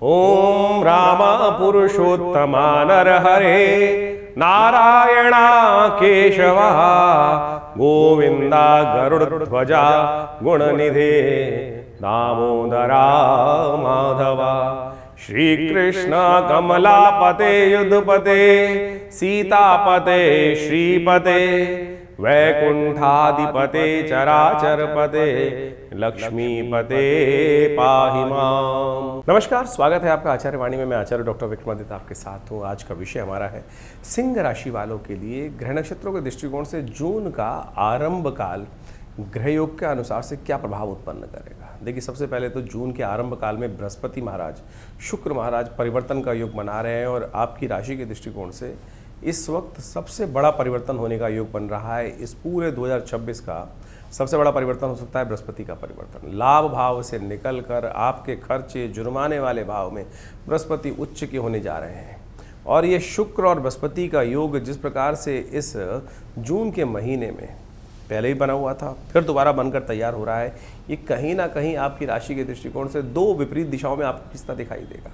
ओम राम पुरुषोत्तमा नरहरे नारायणा केशवा गोविंदा गरुड़ध्वजा गुणनिधे दामोदरा माधवा श्रीकृष्ण कमलापते युधपते सीतापते श्रीपते वैकुंठाधिपते चराचरपते लक्ष्मीपते पाहि माम। नमस्कार, स्वागत है आपका आचार्य वाणी में। मैं आचार्य डॉक्टर विक्रमादित्य आपके साथ हूँ। आज का विषय हमारा है सिंह राशि वालों के लिए ग्रह नक्षत्रों के दृष्टिकोण से जून का आरंभ काल ग्रह योग के अनुसार से क्या प्रभाव उत्पन्न करेगा। देखिए, सबसे पहले तो जून के आरंभ काल में बृहस्पति महाराज, शुक्र महाराज परिवर्तन का योग बना रहे हैं और आपकी राशि के दृष्टिकोण से इस वक्त सबसे बड़ा परिवर्तन होने का योग बन रहा है। इस पूरे 2026 का सबसे बड़ा परिवर्तन हो सकता है बृहस्पति का परिवर्तन। लाभ भाव से निकलकर आपके खर्चे जुर्माने वाले भाव में बृहस्पति उच्च के होने जा रहे हैं और ये शुक्र और बृहस्पति का योग जिस प्रकार से इस जून के महीने में पहले ही बना हुआ था, फिर दोबारा बनकर तैयार हो रहा है, ये कहीं ना कहीं आपकी राशि के दृष्टिकोण से दो विपरीत दिशाओं में आपको किस्ता दिखाई देगा।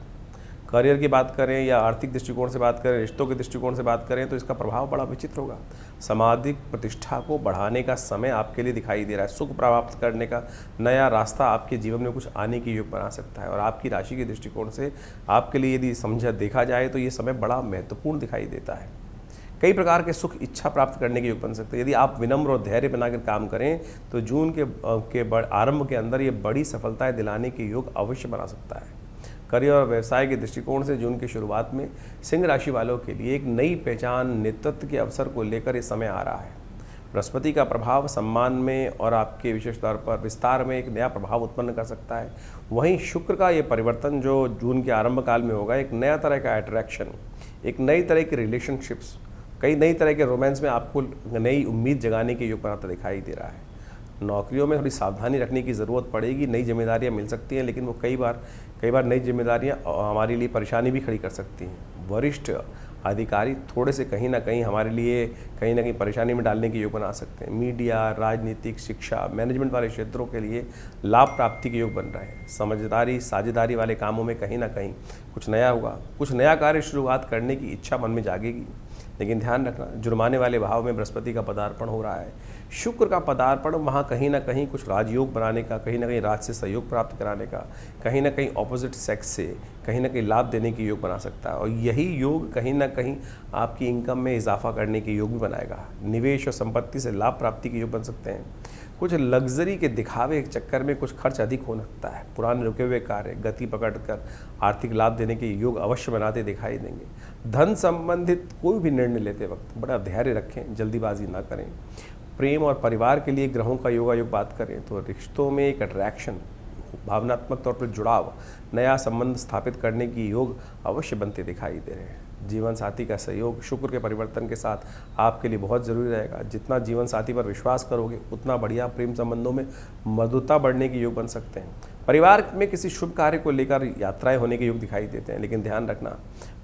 करियर की बात करें या आर्थिक दृष्टिकोण से बात करें, रिश्तों के दृष्टिकोण से बात करें तो इसका प्रभाव बड़ा विचित्र होगा। सामाजिक प्रतिष्ठा को बढ़ाने का समय आपके लिए दिखाई दे रहा है। सुख प्राप्त करने का नया रास्ता आपके जीवन में कुछ आने की योग बना सकता है और आपकी राशि के दृष्टिकोण से आपके लिए यदि समझा देखा जाए तो ये समय बड़ा महत्वपूर्ण दिखाई देता है। कई प्रकार के सुख इच्छा प्राप्त करने के योग बन सकते हैं। यदि आप विनम्र और धैर्य बनाकर काम करें तो जून के आरंभ के अंदर ये बड़ी सफलताएं दिलाने के योग अवश्य बना सकता है। करियर और व्यवसाय के दृष्टिकोण से जून की शुरुआत में सिंह राशि वालों के लिए एक नई पहचान, नेतृत्व के अवसर को लेकर इस समय आ रहा है। बृहस्पति का प्रभाव सम्मान में और आपके विशेष तौर पर विस्तार में एक नया प्रभाव उत्पन्न कर सकता है। वहीं शुक्र का ये परिवर्तन जो जून के आरंभ काल में होगा, एक नया तरह का अट्रैक्शन, एक नई तरह की रिलेशनशिप्स, कई नई तरह के रोमांस में आपको नई उम्मीद जगाने के योग बनाता दिखाई दे रहा है। नौकरियों में थोड़ी सावधानी रखने की ज़रूरत पड़ेगी। नई जिम्मेदारियां मिल सकती हैं, लेकिन वो कई बार नई जिम्मेदारियां हमारे लिए परेशानी भी खड़ी कर सकती हैं। वरिष्ठ अधिकारी थोड़े से कहीं ना कहीं हमारे लिए कहीं ना कहीं परेशानी में डालने के योग बना सकते हैं। मीडिया, राजनीतिक, शिक्षा, मैनेजमेंट वाले क्षेत्रों के लिए लाभ प्राप्ति के योग बन रहे हैं। समझदारी, साझेदारी वाले कामों में कहीं ना कहीं कुछ नया होगा। कुछ नया कार्य शुरुआत करने की इच्छा मन में जागेगी, लेकिन ध्यान रखना, जुर्माने वाले भाव में बृहस्पति का पदार्पण हो रहा है। शुक्र का पदार्पण वहाँ कहीं ना कहीं कुछ राजयोग बनाने का, कहीं ना कहीं राज से सहयोग प्राप्त कराने का, कहीं ना कहीं ऑपोजिट सेक्स से कहीं ना कहीं लाभ देने के योग बना सकता है और यही योग कहीं ना कहीं आपकी इनकम में इजाफा करने के योग भी बनाएगा। निवेश और संपत्ति से लाभ प्राप्ति के योग बन सकते हैं। कुछ लग्जरी के दिखावे के चक्कर में कुछ खर्च अधिक हो सकता है। पुराने रुके हुए कार्य गति पकड़कर आर्थिक लाभ देने के योग अवश्य बनाते दिखाई देंगे। धन संबंधित कोई भी निर्णय लेते वक्त बड़ा धैर्य रखें, जल्दीबाजी ना करें। प्रेम और परिवार के लिए ग्रहों का योग बात करें तो रिश्तों में एक अट्रैक्शन, भावनात्मक तौर पर जुड़ाव, नया संबंध स्थापित करने की योग अवश्य बनते दिखाई दे रहे हैं। जीवन साथी का सहयोग शुक्र के परिवर्तन के साथ आपके लिए बहुत ज़रूरी रहेगा। जितना जीवन साथी पर विश्वास करोगे उतना बढ़िया प्रेम संबंधों में मधुरता बढ़ने के योग बन सकते हैं। परिवार में किसी शुभ कार्य को लेकर यात्राएं होने के योग दिखाई देते हैं, लेकिन ध्यान रखना,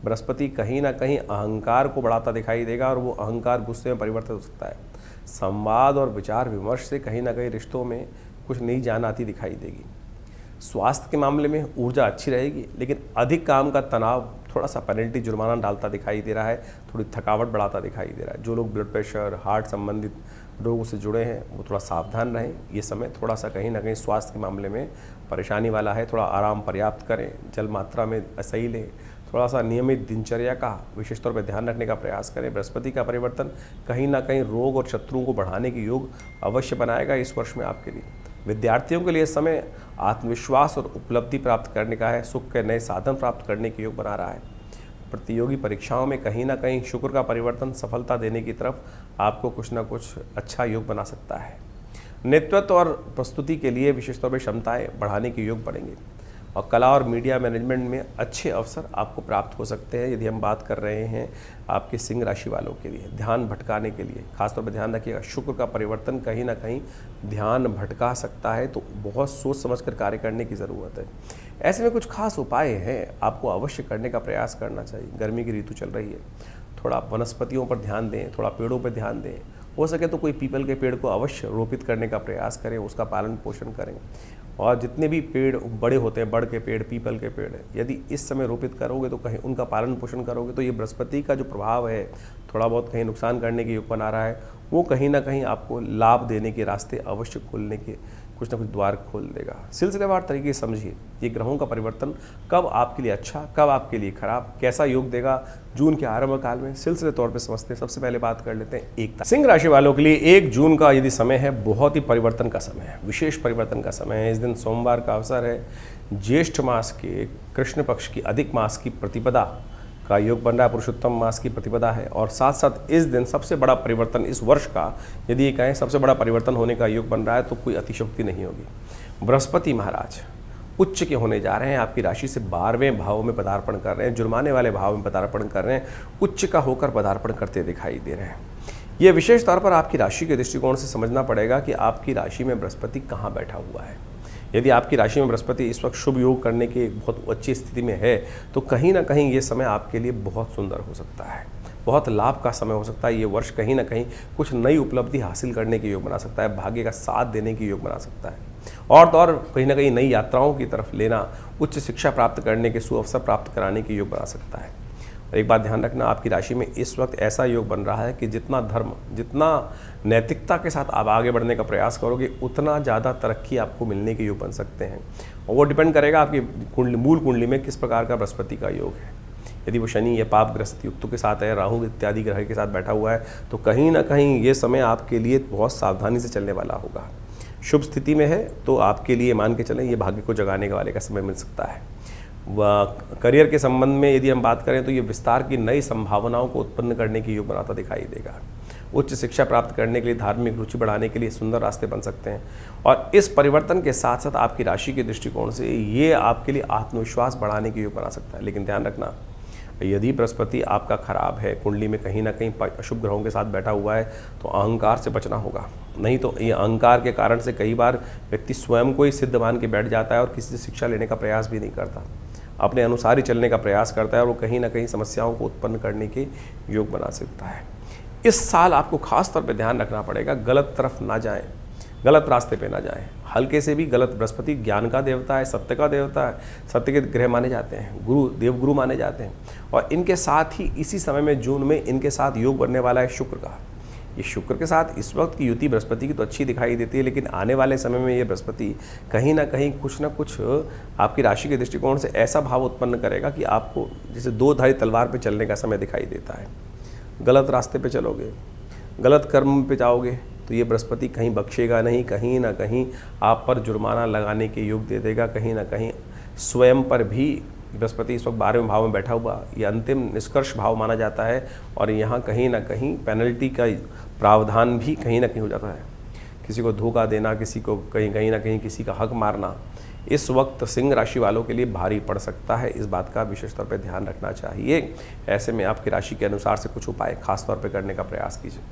बृहस्पति कहीं ना कहीं अहंकार को बढ़ाता दिखाई देगा और वो अहंकार गुस्से में परिवर्तित हो सकता है। संवाद और विचार विमर्श से कहीं ना कहीं रिश्तों में कुछ नई जान आती दिखाई देगी। स्वास्थ्य के मामले में ऊर्जा अच्छी रहेगी, लेकिन अधिक काम का तनाव थोड़ा सा पेनल्टी, जुर्माना डालता दिखाई दे रहा है, थोड़ी थकावट बढ़ाता दिखाई दे रहा है। जो लोग ब्लड प्रेशर, हार्ट संबंधित रोगों से जुड़े हैं वो थोड़ा सावधान रहें। ये समय थोड़ा सा कहीं ना कहीं स्वास्थ्य के मामले में परेशानी वाला है। थोड़ा आराम पर्याप्त करें, जल मात्रा में सही लें, थोड़ा सा नियमित दिनचर्या का विशेष तौर पर ध्यान रखने का प्रयास करें। बृहस्पति का परिवर्तन कहीं ना कहीं रोग और शत्रुओं को बढ़ाने के योग अवश्य बनाएगा इस वर्ष में आपके लिए। विद्यार्थियों के लिए इस समय आत्मविश्वास और उपलब्धि प्राप्त करने का है। सुख के नए साधन प्राप्त करने के योग बना रहा है। प्रतियोगी परीक्षाओं में कहीं ना कहीं शुक्र का परिवर्तन सफलता देने की तरफ आपको कुछ ना कुछ अच्छा योग बना सकता है। नेतृत्व और प्रस्तुति के लिए विशेष तौर पर क्षमताएं बढ़ाने के योग बढ़ेंगे और कला और मीडिया मैनेजमेंट में अच्छे अवसर आपको प्राप्त हो सकते हैं। यदि हम बात कर रहे हैं आपके सिंह राशि वालों के लिए, ध्यान भटकाने के लिए खासतौर पर ध्यान रखिएगा, शुक्र का परिवर्तन कहीं ना कहीं ध्यान भटका सकता है, तो बहुत सोच समझकर कार्य करने की ज़रूरत है। ऐसे में कुछ खास उपाय हैं, आपको अवश्य करने का प्रयास करना चाहिए। गर्मी की ऋतु चल रही है, थोड़ा वनस्पतियों पर ध्यान दें, थोड़ा पेड़ों पर ध्यान दें। हो सके तो कोई पीपल के पेड़ को अवश्य रोपित करने का प्रयास करें, उसका पालन पोषण करें और जितने भी पेड़ बड़े होते हैं, बड़ के पेड़, पीपल के पेड़, यदि इस समय रोपित करोगे तो कहीं उनका पालन पोषण करोगे तो ये बृहस्पति का जो प्रभाव है, थोड़ा बहुत कहीं नुकसान करने के योग बना रहा है, वो कहीं ना कहीं आपको लाभ देने के रास्ते अवश्य खोलने के कुछ ना कुछ द्वार खोल देगा। सिलसिलेवार तरीके से समझिए ये ग्रहों का परिवर्तन कब आपके लिए अच्छा, कब आपके लिए खराब, कैसा योग देगा जून के आरंभ काल में, सिलसिले तौर पे समझते हैं। सबसे पहले बात कर लेते हैं एकता। सिंह राशि वालों के लिए 1 जून का यदि समय है, बहुत ही परिवर्तन का समय है, विशेष परिवर्तन का समय है। इस दिन सोमवार का अवसर है, ज्येष्ठ मास के कृष्ण पक्ष की अधिक मास की प्रतिपदा का योग बन रहा है, पुरुषोत्तम मास की प्रतिपदा है। और साथ साथ इस दिन सबसे बड़ा परिवर्तन इस वर्ष का यदि ये कहें सबसे बड़ा परिवर्तन होने का योग बन रहा है तो कोई अतिशयोक्ति नहीं होगी। बृहस्पति महाराज उच्च के होने जा रहे हैं, आपकी राशि से 12वें भाव में पदार्पण कर रहे हैं, जुर्माने वाले भाव में पदार्पण कर रहे हैं, उच्च का होकर पदार्पण करते दिखाई दे रहे हैं। ये विशेष तौर पर आपकी राशि के दृष्टिकोण से समझना पड़ेगा कि आपकी राशि में बृहस्पति कहाँ बैठा हुआ है। यदि आपकी राशि में बृहस्पति इस वक्त शुभ योग करने की बहुत अच्छी स्थिति में है तो कहीं ना कहीं ये समय आपके लिए बहुत सुंदर हो सकता है, बहुत लाभ का समय हो सकता है। ये वर्ष कहीं ना कहीं कुछ नई उपलब्धि हासिल करने के योग बना सकता है, भाग्य का साथ देने के योग बना सकता है, और तो और कहीं ना कहीं नई यात्राओं की तरफ लेना, उच्च शिक्षा प्राप्त करने के सुअवसर प्राप्त कराने के योग बना सकता है। और एक बात ध्यान रखना, आपकी राशि में इस वक्त ऐसा योग बन रहा है कि जितना धर्म, जितना नैतिकता के साथ आप आगे बढ़ने का प्रयास करोगे उतना ज़्यादा तरक्की आपको मिलने के योग बन सकते हैं। और वो डिपेंड करेगा आपकी मूल कुंडली में किस प्रकार का बृहस्पति का योग है। यदि वो शनि या पापग्रस्त युक्तों के साथ है, राहु इत्यादि ग्रह के साथ बैठा हुआ है तो कहीं ना कहीं ये समय आपके लिए बहुत सावधानी से चलने वाला होगा। शुभ स्थिति में है तो आपके लिए मान के चलें ये भाग्य को जगाने वाले का समय मिल सकता है। करियर के संबंध में यदि हम बात करें तो ये विस्तार की नई संभावनाओं को उत्पन्न करने की योग बनाता दिखाई देगा। उच्च शिक्षा प्राप्त करने के लिए, धार्मिक रुचि बढ़ाने के लिए सुंदर रास्ते बन सकते हैं। और इस परिवर्तन के साथ साथ आपकी राशि के दृष्टिकोण से ये आपके लिए आत्मविश्वास बढ़ाने की योग बना सकता है। लेकिन ध्यान रखना, यदि बृहस्पति आपका खराब है, कुंडली में कहीं ना कहीं अशुभ ग्रहों के साथ बैठा हुआ है तो अहंकार से बचना होगा। नहीं तो ये अहंकार के कारण से कई बार व्यक्ति स्वयं को ही सिद्ध मान के बैठ जाता है और किसी से शिक्षा लेने का प्रयास भी नहीं करता, अपने अनुसार ही चलने का प्रयास करता है और वो कहीं ना कहीं समस्याओं को उत्पन्न करने के योग बना सकता है। इस साल आपको खास तौर पे ध्यान रखना पड़ेगा, गलत तरफ ना जाएं, गलत रास्ते पे ना जाएं। हल्के से भी गलत, बृहस्पति ज्ञान का देवता है, सत्य का देवता है, सत्य के ग्रह माने जाते हैं, गुरु देवगुरु माने जाते हैं। और इनके साथ ही इसी समय में जून में इनके साथ योग बनने वाला है शुक्र का। ये शुक्र के साथ इस वक्त की युति बृहस्पति की तो अच्छी दिखाई देती है, लेकिन आने वाले समय में ये बृहस्पति कहीं ना कहीं कुछ ना कुछ आपकी राशि के दृष्टिकोण से ऐसा भाव उत्पन्न करेगा कि आपको जैसे 2 धारी तलवार पे चलने का समय दिखाई देता है। गलत रास्ते पे चलोगे, गलत कर्म पे जाओगे तो ये बृहस्पति कहीं बख्शेगा नहीं, कहीं ना कहीं आप पर जुर्माना लगाने के योग दे देगा। कहीं ना कहीं स्वयं पर भी बृहस्पति इस वक्त 12वें भाव में बैठा हुआ, ये अंतिम निष्कर्ष भाव माना जाता है और यहाँ कहीं ना कहीं पेनल्टी का प्रावधान भी कहीं ना कहीं हो जाता है। किसी को धोखा देना, किसी को कहीं ना कहीं किसी का हक मारना इस वक्त सिंह राशि वालों के लिए भारी पड़ सकता है। इस बात का विशेष तौर पर ध्यान रखना चाहिए। ऐसे में आपकी राशि के अनुसार से कुछ उपाय खास तौर पर करने का प्रयास कीजिए।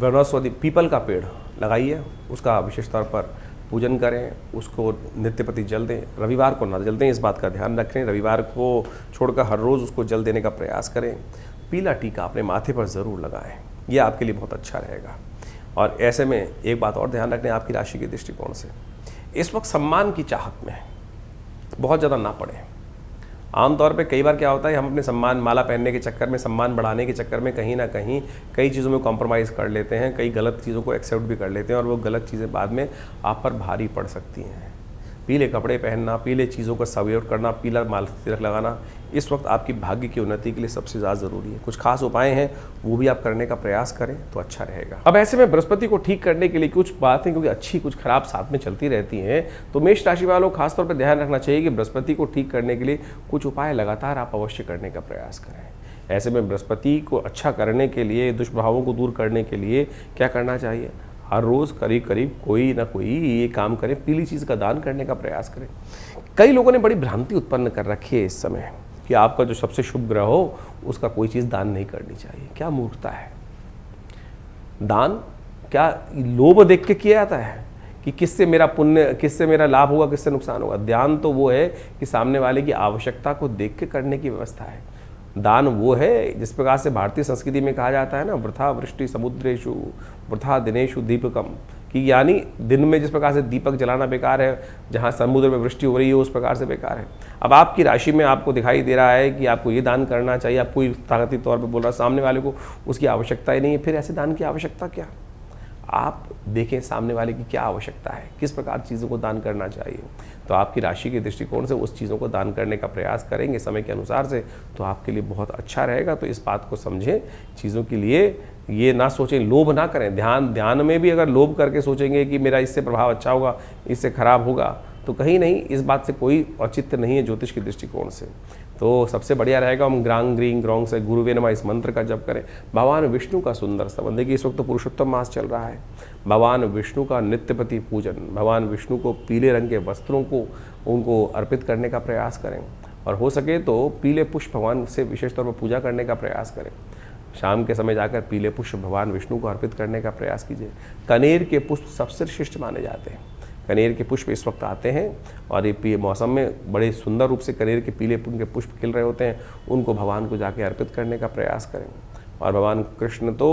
वनस्पति पीपल का पेड़ लगाइए, उसका विशेष तौर पर पूजन करें, उसको नित्यप्रति जल दें। रविवार को ना जल दें, इस बात का ध्यान रखें। रविवार को छोड़कर हर रोज़ उसको जल देने का प्रयास करें। पीला टीका अपने माथे पर ज़रूर लगाएं, ये आपके लिए बहुत अच्छा रहेगा। और ऐसे में एक बात और ध्यान रखने आपकी राशि के दृष्टिकोण से, इस वक्त सम्मान की चाहत में बहुत ज़्यादा ना पड़े। आमतौर पे कई बार क्या होता है, हम अपने सम्मान माला पहनने के चक्कर में, सम्मान बढ़ाने के चक्कर में कहीं ना कहीं कई चीज़ों में कॉम्प्रोमाइज़ कर लेते हैं, कई गलत चीज़ों को एक्सेप्ट भी कर लेते हैं और वो गलत चीज़ें बाद में आप पर भारी पड़ सकती हैं। पीले कपड़े पहनना, पीले चीज़ों का सवैर करना, पीला माल तिलक लगाना इस वक्त आपकी भाग्य की उन्नति के लिए सबसे ज़्यादा ज़रूरी है। कुछ खास उपाय हैं वो भी आप करने का प्रयास करें तो अच्छा रहेगा। अब ऐसे में बृहस्पति को ठीक करने के लिए कुछ बातें, क्योंकि अच्छी कुछ खराब साथ में चलती रहती हैं, तो मेष राशि वालों को खासतौर पर ध्यान रखना चाहिए कि बृहस्पति को ठीक करने के लिए कुछ उपाय लगातार आप अवश्य करने का प्रयास करें। ऐसे में बृहस्पति को अच्छा करने के लिए, दुष्प्रभावों को दूर करने के लिए क्या करना चाहिए, हर रोज़ करीब करीब कोई ना कोई ये काम करें, पीली चीज़ का दान करने का प्रयास करें। कई लोगों ने बड़ी भ्रांति उत्पन्न कर रखी है इस समय कि आपका जो सबसे शुभ ग्रह हो उसका कोई चीज़ दान नहीं करनी चाहिए। क्या मूर्खता है। दान क्या लोभ देख के किया जाता है कि किससे मेरा पुण्य, किससे मेरा लाभ होगा, किससे नुकसान होगा। दान तो वो है कि सामने वाले की आवश्यकता को देख के करने की व्यवस्था है। दान वो है जिस प्रकार से भारतीय संस्कृति में कहा जाता है ना, वृथा वृष्टि समुद्रेषु वृथा दिनेषु दीपकम, कि यानी दिन में जिस प्रकार से दीपक जलाना बेकार है, जहाँ समुद्र में वृष्टि हो रही है उस प्रकार से बेकार है। अब आपकी राशि में आपको दिखाई दे रहा है कि आपको ये दान करना चाहिए, आप कोई ताकती तौर पे बोल रहा है, सामने वाले को उसकी आवश्यकता ही नहीं है, फिर ऐसे दान की आवश्यकता क्या? आप देखें सामने वाले की क्या आवश्यकता है, किस प्रकार चीज़ों को दान करना चाहिए, तो आपकी राशि के दृष्टिकोण से उस चीज़ों को दान करने का प्रयास करेंगे समय के अनुसार से, तो आपके लिए बहुत अच्छा रहेगा। तो इस बात को समझें, चीज़ों के लिए ये ना सोचें, लोभ ना करें। ध्यान में भी अगर लोभ करके सोचेंगे कि मेरा इससे प्रभाव अच्छा होगा, इससे खराब होगा, तो कहीं नहीं, इस बात से कोई औचित्य नहीं है ज्योतिष के दृष्टिकोण से। तो सबसे बढ़िया रहेगा हम ग्रांग ग्रींग ग्रोंग से गुरुवे नमः इस मंत्र का जप करें। भगवान विष्णु का सुंदर स्तवन, देखिए इस वक्त तो पुरुषोत्तम मास चल रहा है, भगवान विष्णु का नित्यपति पूजन, भगवान विष्णु को पीले रंग के वस्त्रों को उनको अर्पित करने का प्रयास करें, और हो सके तो पीले पुष्प भगवान से विशेष तौर पर पूजा करने का प्रयास करें। शाम के समय जाकर पीले पुष्प भगवान विष्णु को अर्पित करने का प्रयास कीजिए। कनेर के पुष्प सबसे श्रेष्ठ माने जाते हैं। कनेर के पुष्प इस वक्त आते हैं और ये मौसम में बड़े सुंदर रूप से कनेर के पीले के पुष्प खिल रहे होते हैं, उनको भगवान को जाके अर्पित करने का प्रयास करें। और भगवान कृष्ण तो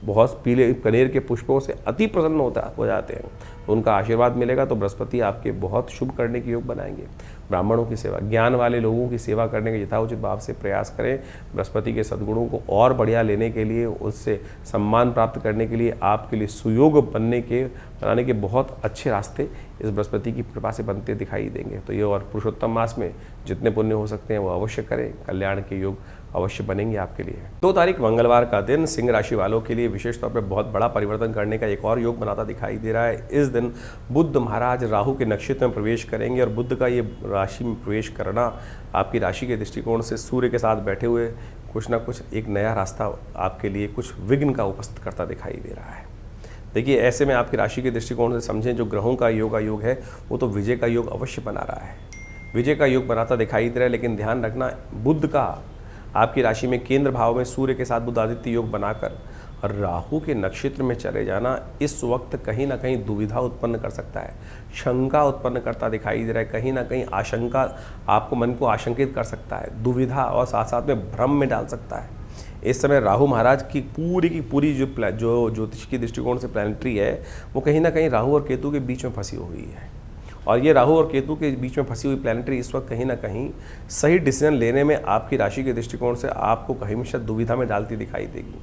बहुत पीले कनेर के पुष्पों से अति प्रसन्न हो जाते हैं, उनका आशीर्वाद मिलेगा तो बृहस्पति आपके बहुत शुभ करने के योग बनाएंगे। ब्राह्मणों की सेवा, ज्ञान वाले लोगों की सेवा करने के यथाउचित भाव से प्रयास करें। बृहस्पति के सद्गुणों को और बढ़िया लेने के लिए, उससे सम्मान प्राप्त करने के लिए, आपके लिए सुयोग बनाने के बहुत अच्छे रास्ते इस बृहस्पति की कृपा से बनते दिखाई देंगे। तो ये और पुरुषोत्तम मास में जितने पुण्य हो सकते हैं वो अवश्य करें, कल्याण के योग अवश्य बनेंगे आपके लिए। 2 तारीख मंगलवार का दिन सिंह राशि वालों के लिए विशेष तौर पर बहुत बड़ा परिवर्तन करने का एक और योग बनाता दिखाई दे रहा है। इस दिन बुध महाराज राहु के नक्षत्र में प्रवेश करेंगे, और बुध का ये राशि में प्रवेश करना आपकी राशि के दृष्टिकोण से सूर्य के साथ बैठे हुए कुछ ना कुछ एक नया रास्ता आपके लिए कुछ विघ्न का उपस्थित करता दिखाई दे रहा है। देखिए ऐसे में आपकी राशि के दृष्टिकोण से समझें, जो ग्रहों का योग है वो तो विजय का योग अवश्य बना रहा है, विजय का योग बनाता दिखाई दे रहा है। लेकिन ध्यान रखना, बुध का आपकी राशि में केंद्र भाव में सूर्य के साथ बुध आदित्य योग बनाकर और राहु के नक्षत्र में चले जाना इस वक्त कहीं ना कहीं दुविधा उत्पन्न कर सकता है, शंका उत्पन्न करता दिखाई दे रहा है। कहीं ना कहीं आशंका, आपको मन को आशंकित कर सकता है, दुविधा और साथ साथ में भ्रम में डाल सकता है। इस समय राहु महाराज की पूरी जो ज्योतिष की दृष्टिकोण से प्लानिटरी है वो कहीं ना कहीं राहु और केतु के बीच में फंसी हुई है, और ये राहु और केतु के बीच में फंसी हुई प्लानिटरी इस वक्त कहीं ना कहीं सही डिसीजन लेने में आपकी राशि के दृष्टिकोण से आपको कहीं हमेशा दुविधा में डालती दिखाई देगी।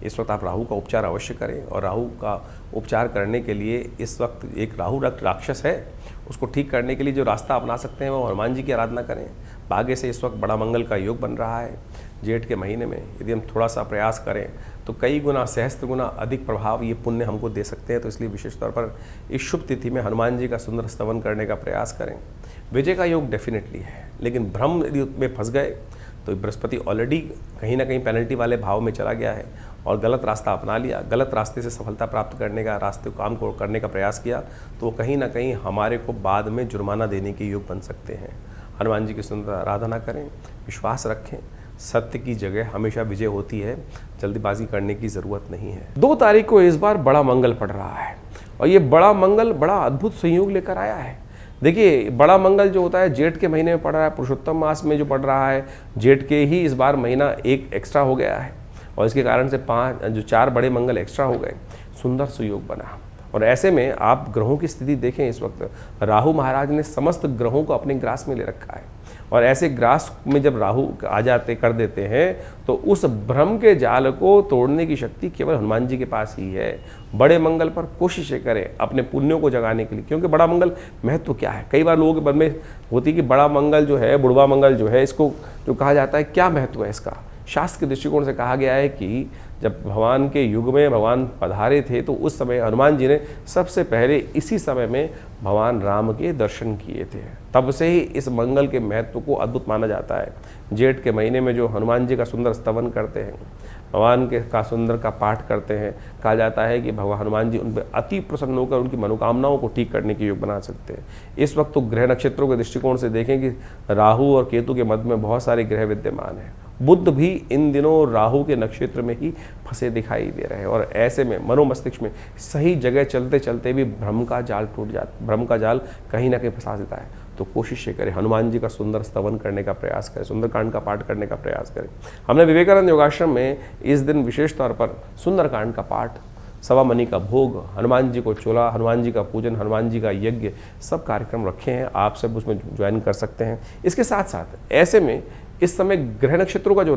इस वक्त आप राहु का उपचार अवश्य करें, और राहु का उपचार करने के लिए इस वक्त एक राहु राक्षस है, उसको ठीक करने के लिए जो रास्ता अपना सकते हैं वो हनुमान जी की आराधना करें। भाग्य से इस वक्त बड़ा मंगल का योग बन रहा है। जेठ के महीने में यदि हम थोड़ा सा प्रयास करें तो कई गुना, सहस्त्र गुना अधिक प्रभाव ये पुण्य हमको दे सकते हैं। तो इसलिए विशेष तौर पर इस शुभ तिथि में हनुमान जी का सुंदर स्तवन करने का प्रयास करें। विजय का योग डेफिनेटली है, लेकिन भ्रम यदि उसमें फंस गए तो बृहस्पति ऑलरेडी कहीं ना कहीं पेनल्टी वाले भाव में चला गया है और गलत रास्ता अपना लिया, गलत रास्ते से सफलता प्राप्त करने का काम को करने का प्रयास किया, तो कहीं ना कहीं हमारे को बाद में जुर्माना देने के योग बन सकते हैं। हनुमान जी की सुंदर आराधना करें, विश्वास रखें, सत्य की जगह हमेशा विजय होती है, जल्दीबाजी करने की ज़रूरत नहीं है। 2 तारीख को इस बार बड़ा मंगल पड़ रहा है, और ये बड़ा मंगल बड़ा अद्भुत संयोग लेकर आया है। देखिए बड़ा मंगल जो होता है जेठ के महीने में पड़ रहा है, पुरुषोत्तम मास में जो पड़ रहा है, जेठ के ही इस बार महीना एक एक्स्ट्रा हो गया है, और इसके कारण से 4 बड़े मंगल एक्स्ट्रा हो गए, सुंदर सुयोग बना। और ऐसे में आप ग्रहों की स्थिति देखें, इस वक्त राहु महाराज ने समस्त ग्रहों को अपने ग्रास में ले रखा है, और ऐसे ग्रास में जब राहु आ जाते कर देते हैं तो उस भ्रम के जाल को तोड़ने की शक्ति केवल हनुमान जी के पास ही है। बड़े मंगल पर कोशिशें करें अपने पुण्यों को जगाने के लिए, क्योंकि बड़ा मंगल महत्व क्या है, कई बार लोगों के मन में होती है कि बड़ा मंगल जो है, बुढ़वा मंगल जो है, इसको जो कहा जाता है क्या महत्व है इसका। शास्त्र के दृष्टिकोण से कहा गया है कि जब भगवान के युग में भगवान पधारे थे तो उस समय हनुमान जी ने सबसे पहले इसी समय में भगवान राम के दर्शन किए थे। तब से ही इस मंगल के महत्व को अद्भुत माना जाता है। जेठ के महीने में जो हनुमान जी का सुंदर स्तवन करते हैं, भगवान के का सुंदर का पाठ करते हैं, कहा जाता है कि भगवान हनुमान जी उन पर अति प्रसन्न होकर उनकी मनोकामनाओं को ठीक करने के योग बना सकते हैं। इस वक्त तो ग्रह नक्षत्रों के दृष्टिकोण से देखें कि राहु और केतु के मध्य में बहुत सारे ग्रह विद्यमान हैं। बुध भी इन दिनों राहु के नक्षत्र में ही फंसे दिखाई दे रहे हैं, और ऐसे में मनोमस्तिष्क में सही जगह चलते चलते भी भ्रम का जाल टूट जाता, भ्रम का जाल कहीं ना कहीं फंसा देता है। तो कोशिश ये करें, हनुमान जी का सुंदर स्तवन करने का प्रयास करें, सुंदरकांड का पाठ करने का प्रयास करें। हमने विवेकानंद योगाश्रम में इस दिन विशेष तौर पर सुंदरकांड का पाठ सवा मनी का भोग, हनुमान जी को चोला, हनुमान जी का पूजन, हनुमान जी का यज्ञ, सब कार्यक्रम रखे हैं। आप सब उसमें ज्वाइन कर सकते हैं। इसके साथ साथ ऐसे में इस समय ग्रह नक्षत्रों का जो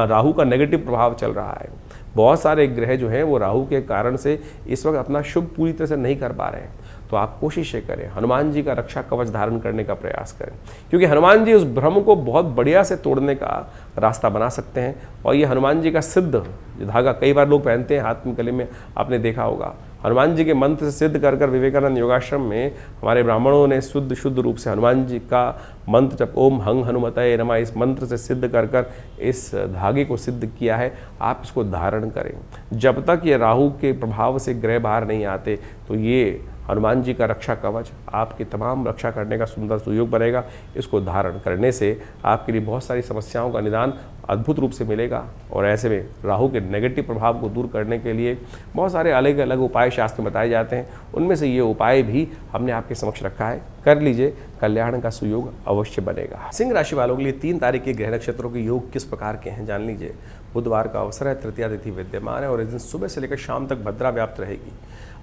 राहु का नेगेटिव प्रभाव चल रहा है, बहुत सारे ग्रह जो हैं वो राहु के कारण से इस वक्त अपना शुभ पूरी तरह से नहीं कर पा रहे हैं। तो आप कोशिश ये करें, हनुमान जी का रक्षा कवच धारण करने का प्रयास करें, क्योंकि हनुमान जी उस भ्रम को बहुत बढ़िया से तोड़ने का रास्ता बना सकते हैं। और ये हनुमान जी का सिद्ध धागा कई बार लोग पहनते हैं हाथ में, गले में, आपने देखा होगा। हनुमान जी के मंत्र से सिद्ध कर कर विवेकानंद योगाश्रम में हमारे ब्राह्मणों ने शुद्ध रूप से हनुमान जी का मंत्र जब ओम हंग हनुमतये नमः इस मंत्र से सिद्ध कर कर इस धागे को सिद्ध किया है। आप इसको धारण करें। जब तक ये राहु के प्रभाव से ग्रह बाहर नहीं आते तो ये हनुमान जी का रक्षा कवच आपकी तमाम रक्षा करने का सुंदर सुयोग बनेगा। इसको धारण करने से आपके लिए बहुत सारी समस्याओं का निदान अद्भुत रूप से मिलेगा। और ऐसे में राहु के नेगेटिव प्रभाव को दूर करने के लिए बहुत सारे अलग अलग उपाय शास्त्र में बताए जाते हैं। उनमें से ये उपाय भी हमने आपके समक्ष रखा है, कर लीजिए, कल्याण का सुयोग अवश्य बनेगा। सिंह राशि वालों के लिए 3 तारीख के ग्रह नक्षत्रों के योग किस प्रकार के हैं जान लीजिए। बुधवार का अवसर है, तृतीया तिथि विद्यमान है और इस दिन सुबह से लेकर शाम तक भद्रा व्याप्त रहेगी।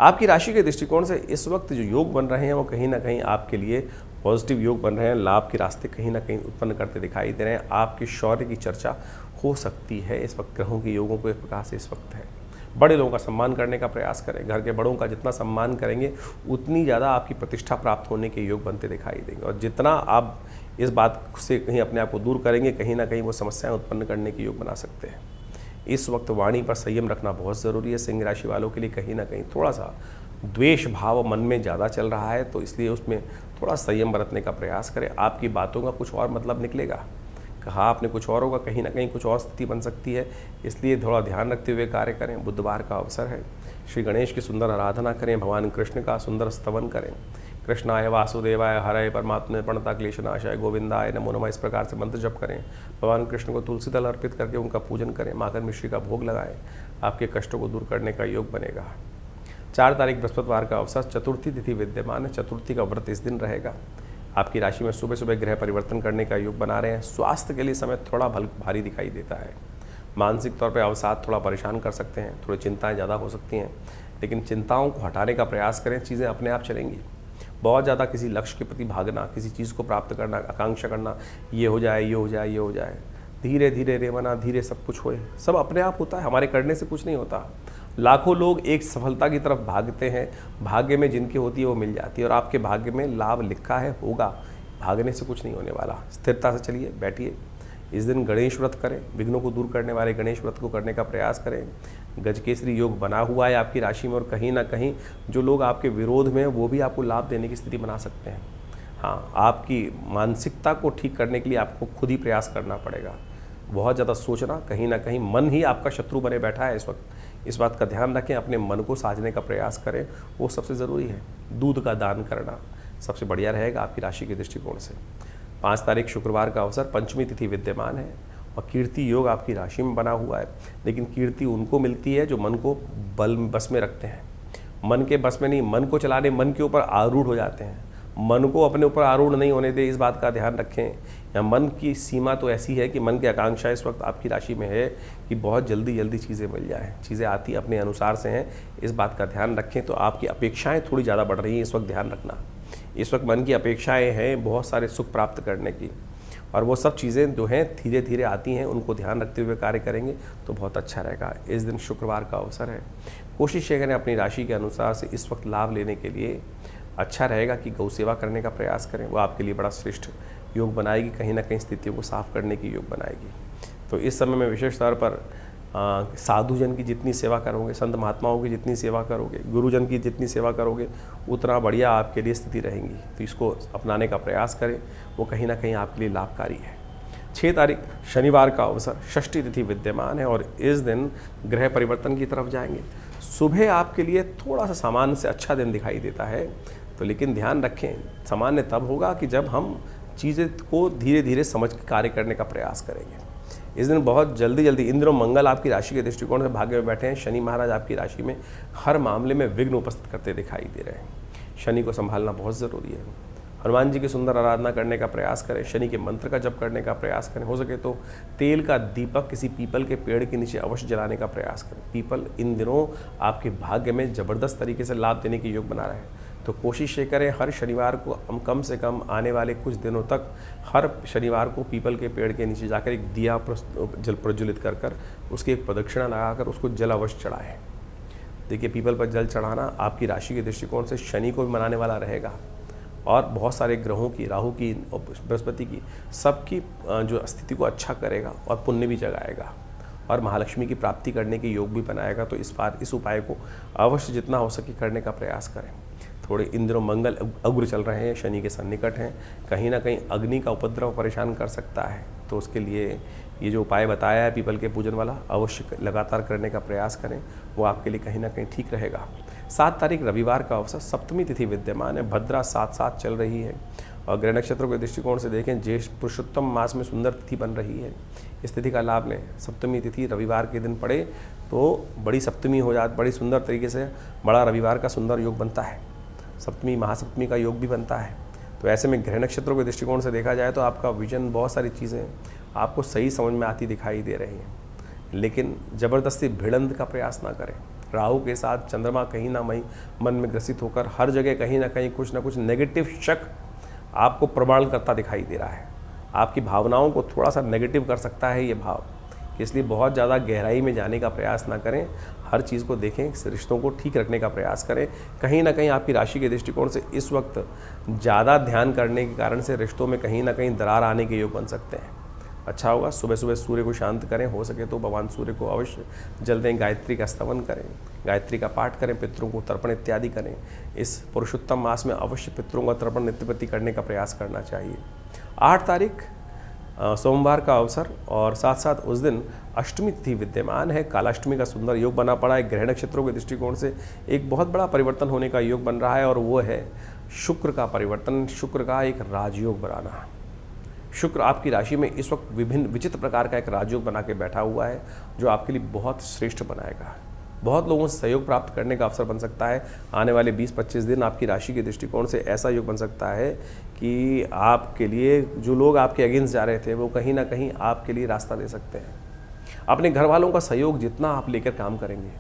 आपकी राशि के दृष्टिकोण से इस वक्त जो योग बन रहे हैं वो कहीं ना कहीं आपके लिए पॉजिटिव योग बन रहे हैं। लाभ के रास्ते कहीं ना कहीं उत्पन्न करते दिखाई दे रहे हैं। आपके शौर्य की चर्चा हो सकती है। इस वक्त ग्रहों के योगों को इस प्रकार से इस वक्त है। बड़े लोगों का सम्मान करने का प्रयास करें। घर के बड़ों का जितना सम्मान करेंगे उतनी ज़्यादा आपकी प्रतिष्ठा प्राप्त होने के योग बनते दिखाई देंगे। और जितना आप इस बात से कहीं अपने आप को दूर करेंगे, कहीं ना कहीं वो समस्याएं उत्पन्न करने के योग बना सकते हैं। इस वक्त वाणी पर संयम रखना बहुत ज़रूरी है। सिंह राशि वालों के लिए कहीं ना कहीं थोड़ा सा द्वेष भाव मन में ज़्यादा चल रहा है, तो इसलिए उसमें थोड़ा संयम बरतने का प्रयास करें। आपकी बातों का कुछ और मतलब निकलेगा, कहा आपने कुछ और होगा, कहीं ना कहीं कुछ और स्थिति बन सकती है। इसलिए थोड़ा ध्यान रखते हुए कार्य करें। बुधवार का अवसर है, श्री गणेश की सुंदर आराधना करें। भगवान कृष्ण का सुंदर स्तवन करें। कृष्णाय वासुदेवाय हरय परमात्मा प्रणता क्लेशनाशाय गोविंदाय नमो नमः इस प्रकार से मंत्र जप करें। भगवान कृष्ण को तुलसी दल अर्पित करके उनका पूजन करें। माखन मिश्री का भोग लगाएं। आपके कष्टों को दूर करने का योग बनेगा। 4 तारीख बृहस्पतिवार का अवसर, चतुर्थी तिथि विद्यमान है। चतुर्थी का व्रत इस दिन रहेगा। आपकी राशि में सुबह सुबह ग्रह परिवर्तन करने का योग बना रहे हैं। स्वास्थ्य के लिए समय थोड़ा भारी दिखाई देता है। मानसिक तौर पर अवसाद थोड़ा परेशान कर सकते हैं। थोड़ी चिंताएं ज़्यादा हो सकती हैं, लेकिन चिंताओं को हटाने का प्रयास करें। चीज़ें अपने आप चलेंगी। बहुत ज़्यादा किसी लक्ष्य के प्रति भागना, किसी चीज़ को प्राप्त करना, आकांक्षा करना, ये हो जाए, ये हो जाए, ये हो जाए, धीरे धीरे रेवना, धीरे सब कुछ होए, सब अपने आप होता है। हमारे करने से कुछ नहीं होता। लाखों लोग एक सफलता की तरफ भागते हैं। भाग्य में जिनकी होती है वो मिल जाती है, और आपके भाग्य में लाभ लिखा है, होगा। भागने से कुछ नहीं होने वाला। स्थिरता से चलिए, बैठिए। इस दिन गणेश व्रत करें। विघ्नों को दूर करने वाले गणेश व्रत को करने का प्रयास करें। गजकेसरी योग बना हुआ है आपकी राशि में, और कहीं ना कहीं जो लोग आपके विरोध में हैं वो भी आपको लाभ देने की स्थिति बना सकते हैं। हाँ, आपकी मानसिकता को ठीक करने के लिए आपको खुद ही प्रयास करना पड़ेगा। बहुत ज़्यादा सोचना, कहीं ना कहीं मन ही आपका शत्रु बने बैठा है इस वक्त। इस बात का ध्यान रखें। अपने मन को साधने का प्रयास करें, वो सबसे ज़रूरी है। दूध का दान करना सबसे बढ़िया रहेगा आपकी राशि के दृष्टिकोण से। 5 तारीख शुक्रवार का अवसर, पंचमी तिथि विद्यमान है और कीर्ति योग आपकी राशि में बना हुआ है। लेकिन कीर्ति उनको मिलती है जो मन को बस में रखते हैं। मन के बस में नहीं, मन को चलाने, मन के ऊपर आरूढ़ हो जाते हैं। मन को अपने ऊपर आरूढ़ नहीं होने दे, इस बात का ध्यान रखें। या मन की सीमा तो ऐसी है कि मन की आकांक्षा इस वक्त आपकी राशि में है कि बहुत जल्दी चीज़ें मिल जाएँ। चीज़ें आती अपने अनुसार से हैं, इस बात का ध्यान रखें। तो आपकी अपेक्षाएँ थोड़ी ज़्यादा बढ़ रही हैं इस वक्त, ध्यान रखना। इस वक्त मन की अपेक्षाएं हैं बहुत सारे सुख प्राप्त करने की, और वो सब चीज़ें जो हैं धीरे धीरे आती हैं। उनको ध्यान रखते हुए कार्य करेंगे तो बहुत अच्छा रहेगा। इस दिन शुक्रवार का अवसर है। कोशिश ये करें अपनी राशि के अनुसार से इस वक्त लाभ लेने के लिए। अच्छा रहेगा कि गौ सेवा करने का प्रयास करें, वो आपके लिए बड़ा श्रेष्ठ योग बनाएगी। कहीं ना कहीं स्थितियों को साफ करने की योग बनाएगी। तो इस समय में विशेष तौर पर साधुजन की जितनी सेवा करोगे, संत महात्माओं की जितनी सेवा करोगे, गुरुजन की जितनी सेवा करोगे, उतना बढ़िया आपके लिए स्थिति रहेंगी। तो इसको अपनाने का प्रयास करें, वो कहीं ना कहीं आपके लिए लाभकारी है। 6 तारीख शनिवार का अवसर, षष्ठी तिथि विद्यमान है और इस दिन ग्रह परिवर्तन की तरफ जाएंगे। सुबह आपके लिए थोड़ा सा सामान्य से अच्छा दिन दिखाई देता है, तो लेकिन ध्यान रखें, सामान्य तब होगा कि जब हम चीज़ें को धीरे धीरे समझ के कार्य करने का प्रयास करेंगे। इस दिन बहुत जल्दी इंद्र मंगल आपकी राशि के दृष्टिकोण से भाग्य में बैठे हैं। शनि महाराज आपकी राशि में हर मामले में विघ्न उपस्थित करते दिखाई दे रहे हैं। शनि को संभालना बहुत ज़रूरी है। हनुमान जी की सुंदर आराधना करने का प्रयास करें, शनि के मंत्र का जप करने का प्रयास करें, हो सके तो तेल का दीपक किसी पीपल के पेड़ के नीचे अवश्य जलाने का प्रयास करें। पीपल इन दिनों आपके भाग्य में ज़बरदस्त तरीके से लाभ देने के योग बना रहे हैं, तो कोशिश ये करें हर शनिवार को हम कम से कम आने वाले कुछ दिनों तक हर शनिवार को पीपल के पेड़ के नीचे जाकर एक दिया जल प्रज्वलित कर उसकी एक प्रदक्षिणा लगाकर उसको जल अवश्य चढ़ाएं। देखिए, पीपल पर जल चढ़ाना आपकी राशि के दृष्टिकोण से शनि को भी मनाने वाला रहेगा और बहुत सारे ग्रहों की, राहु की, बृहस्पति की, सबकी जो स्थिति को अच्छा करेगा और पुण्य भी जगाएगा और महालक्ष्मी की प्राप्ति करने के योग भी बनाएगा। तो इस उपाय को अवश्य जितना हो सके करने का प्रयास करें। थोड़े इन दिनों मंगल उग्र चल रहे हैं, शनि के सन्निकट हैं, कहीं ना कहीं अग्नि का उपद्रव परेशान कर सकता है, तो उसके लिए ये जो उपाय बताया है पीपल के पूजन वाला अवश्य लगातार करने का प्रयास करें, वो आपके लिए कहीं ना कहीं ठीक रहेगा। 7 तारीख रविवार का अवसर, सप्तमी तिथि विद्यमान है, भद्रा 7/7 चल रही है और ग्रह नक्षत्रों के दृष्टिकोण से देखें ज्येष्ठ पुरुषोत्तम मास में सुंदर तिथि बन रही है। इस तिथि का लाभ लें। सप्तमी तिथि रविवार के दिन पड़े तो बड़ी सप्तमी हो जाती, बड़ी सुंदर तरीके से बड़ा रविवार का सुंदर योग बनता है, सप्तमी महासप्तमी का योग भी बनता है। तो ऐसे में ग्रह नक्षत्रों के दृष्टिकोण से देखा जाए तो आपका विजन, बहुत सारी चीज़ें आपको सही समझ में आती दिखाई दे रही हैं, लेकिन ज़बरदस्ती भिड़ंत का प्रयास ना करें। राहु के साथ चंद्रमा कहीं ना कहीं मन में ग्रसित होकर हर जगह कहीं ना कहीं कुछ ना कुछ नेगेटिव शक आपको प्रमाण करता दिखाई दे रहा है। आपकी भावनाओं को थोड़ा सा नेगेटिव कर सकता है ये भाव, इसलिए बहुत ज़्यादा गहराई में जाने का प्रयास ना करें। हर चीज़ को देखें, रिश्तों को ठीक रखने का प्रयास करें। कहीं ना कहीं आपकी राशि के दृष्टिकोण से इस वक्त ज़्यादा ध्यान करने के कारण से रिश्तों में कहीं ना कहीं दरार आने के योग बन सकते हैं। अच्छा होगा सुबह सुबह सूर्य को शांत करें, हो सके तो भगवान सूर्य को अवश्य जल दें, गायत्री का स्तवन करें, गायत्री का पाठ करें, पितरों को तर्पण इत्यादि करें। इस पुरुषोत्तम मास में अवश्य पितरों का तर्पण नित्य प्रति करने का प्रयास करना चाहिए। 8 तारीख सोमवार का अवसर और साथ साथ उस दिन अष्टमी तिथि विद्यमान है। कालाष्टमी का सुंदर योग बना पड़ा है। ग्रह नक्षत्रों के दृष्टिकोण से एक बहुत बड़ा परिवर्तन होने का योग बन रहा है और वो है शुक्र का परिवर्तन, शुक्र का एक राजयोग बनाना। शुक्र आपकी राशि में इस वक्त विभिन्न विचित्र प्रकार का एक राजयोग बना के बैठा हुआ है जो आपके लिए बहुत श्रेष्ठ बनाएगा। बहुत लोगों से सहयोग प्राप्त करने का अवसर बन सकता है। आने वाले 20-25 दिन आपकी राशि के दृष्टिकोण से ऐसा योग बन सकता है कि आपके लिए जो लोग आपके अगेंस्ट जा रहे थे वो कहीं ना कहीं आपके लिए रास्ता दे सकते हैं। अपने घर वालों का सहयोग जितना आप लेकर काम करेंगे,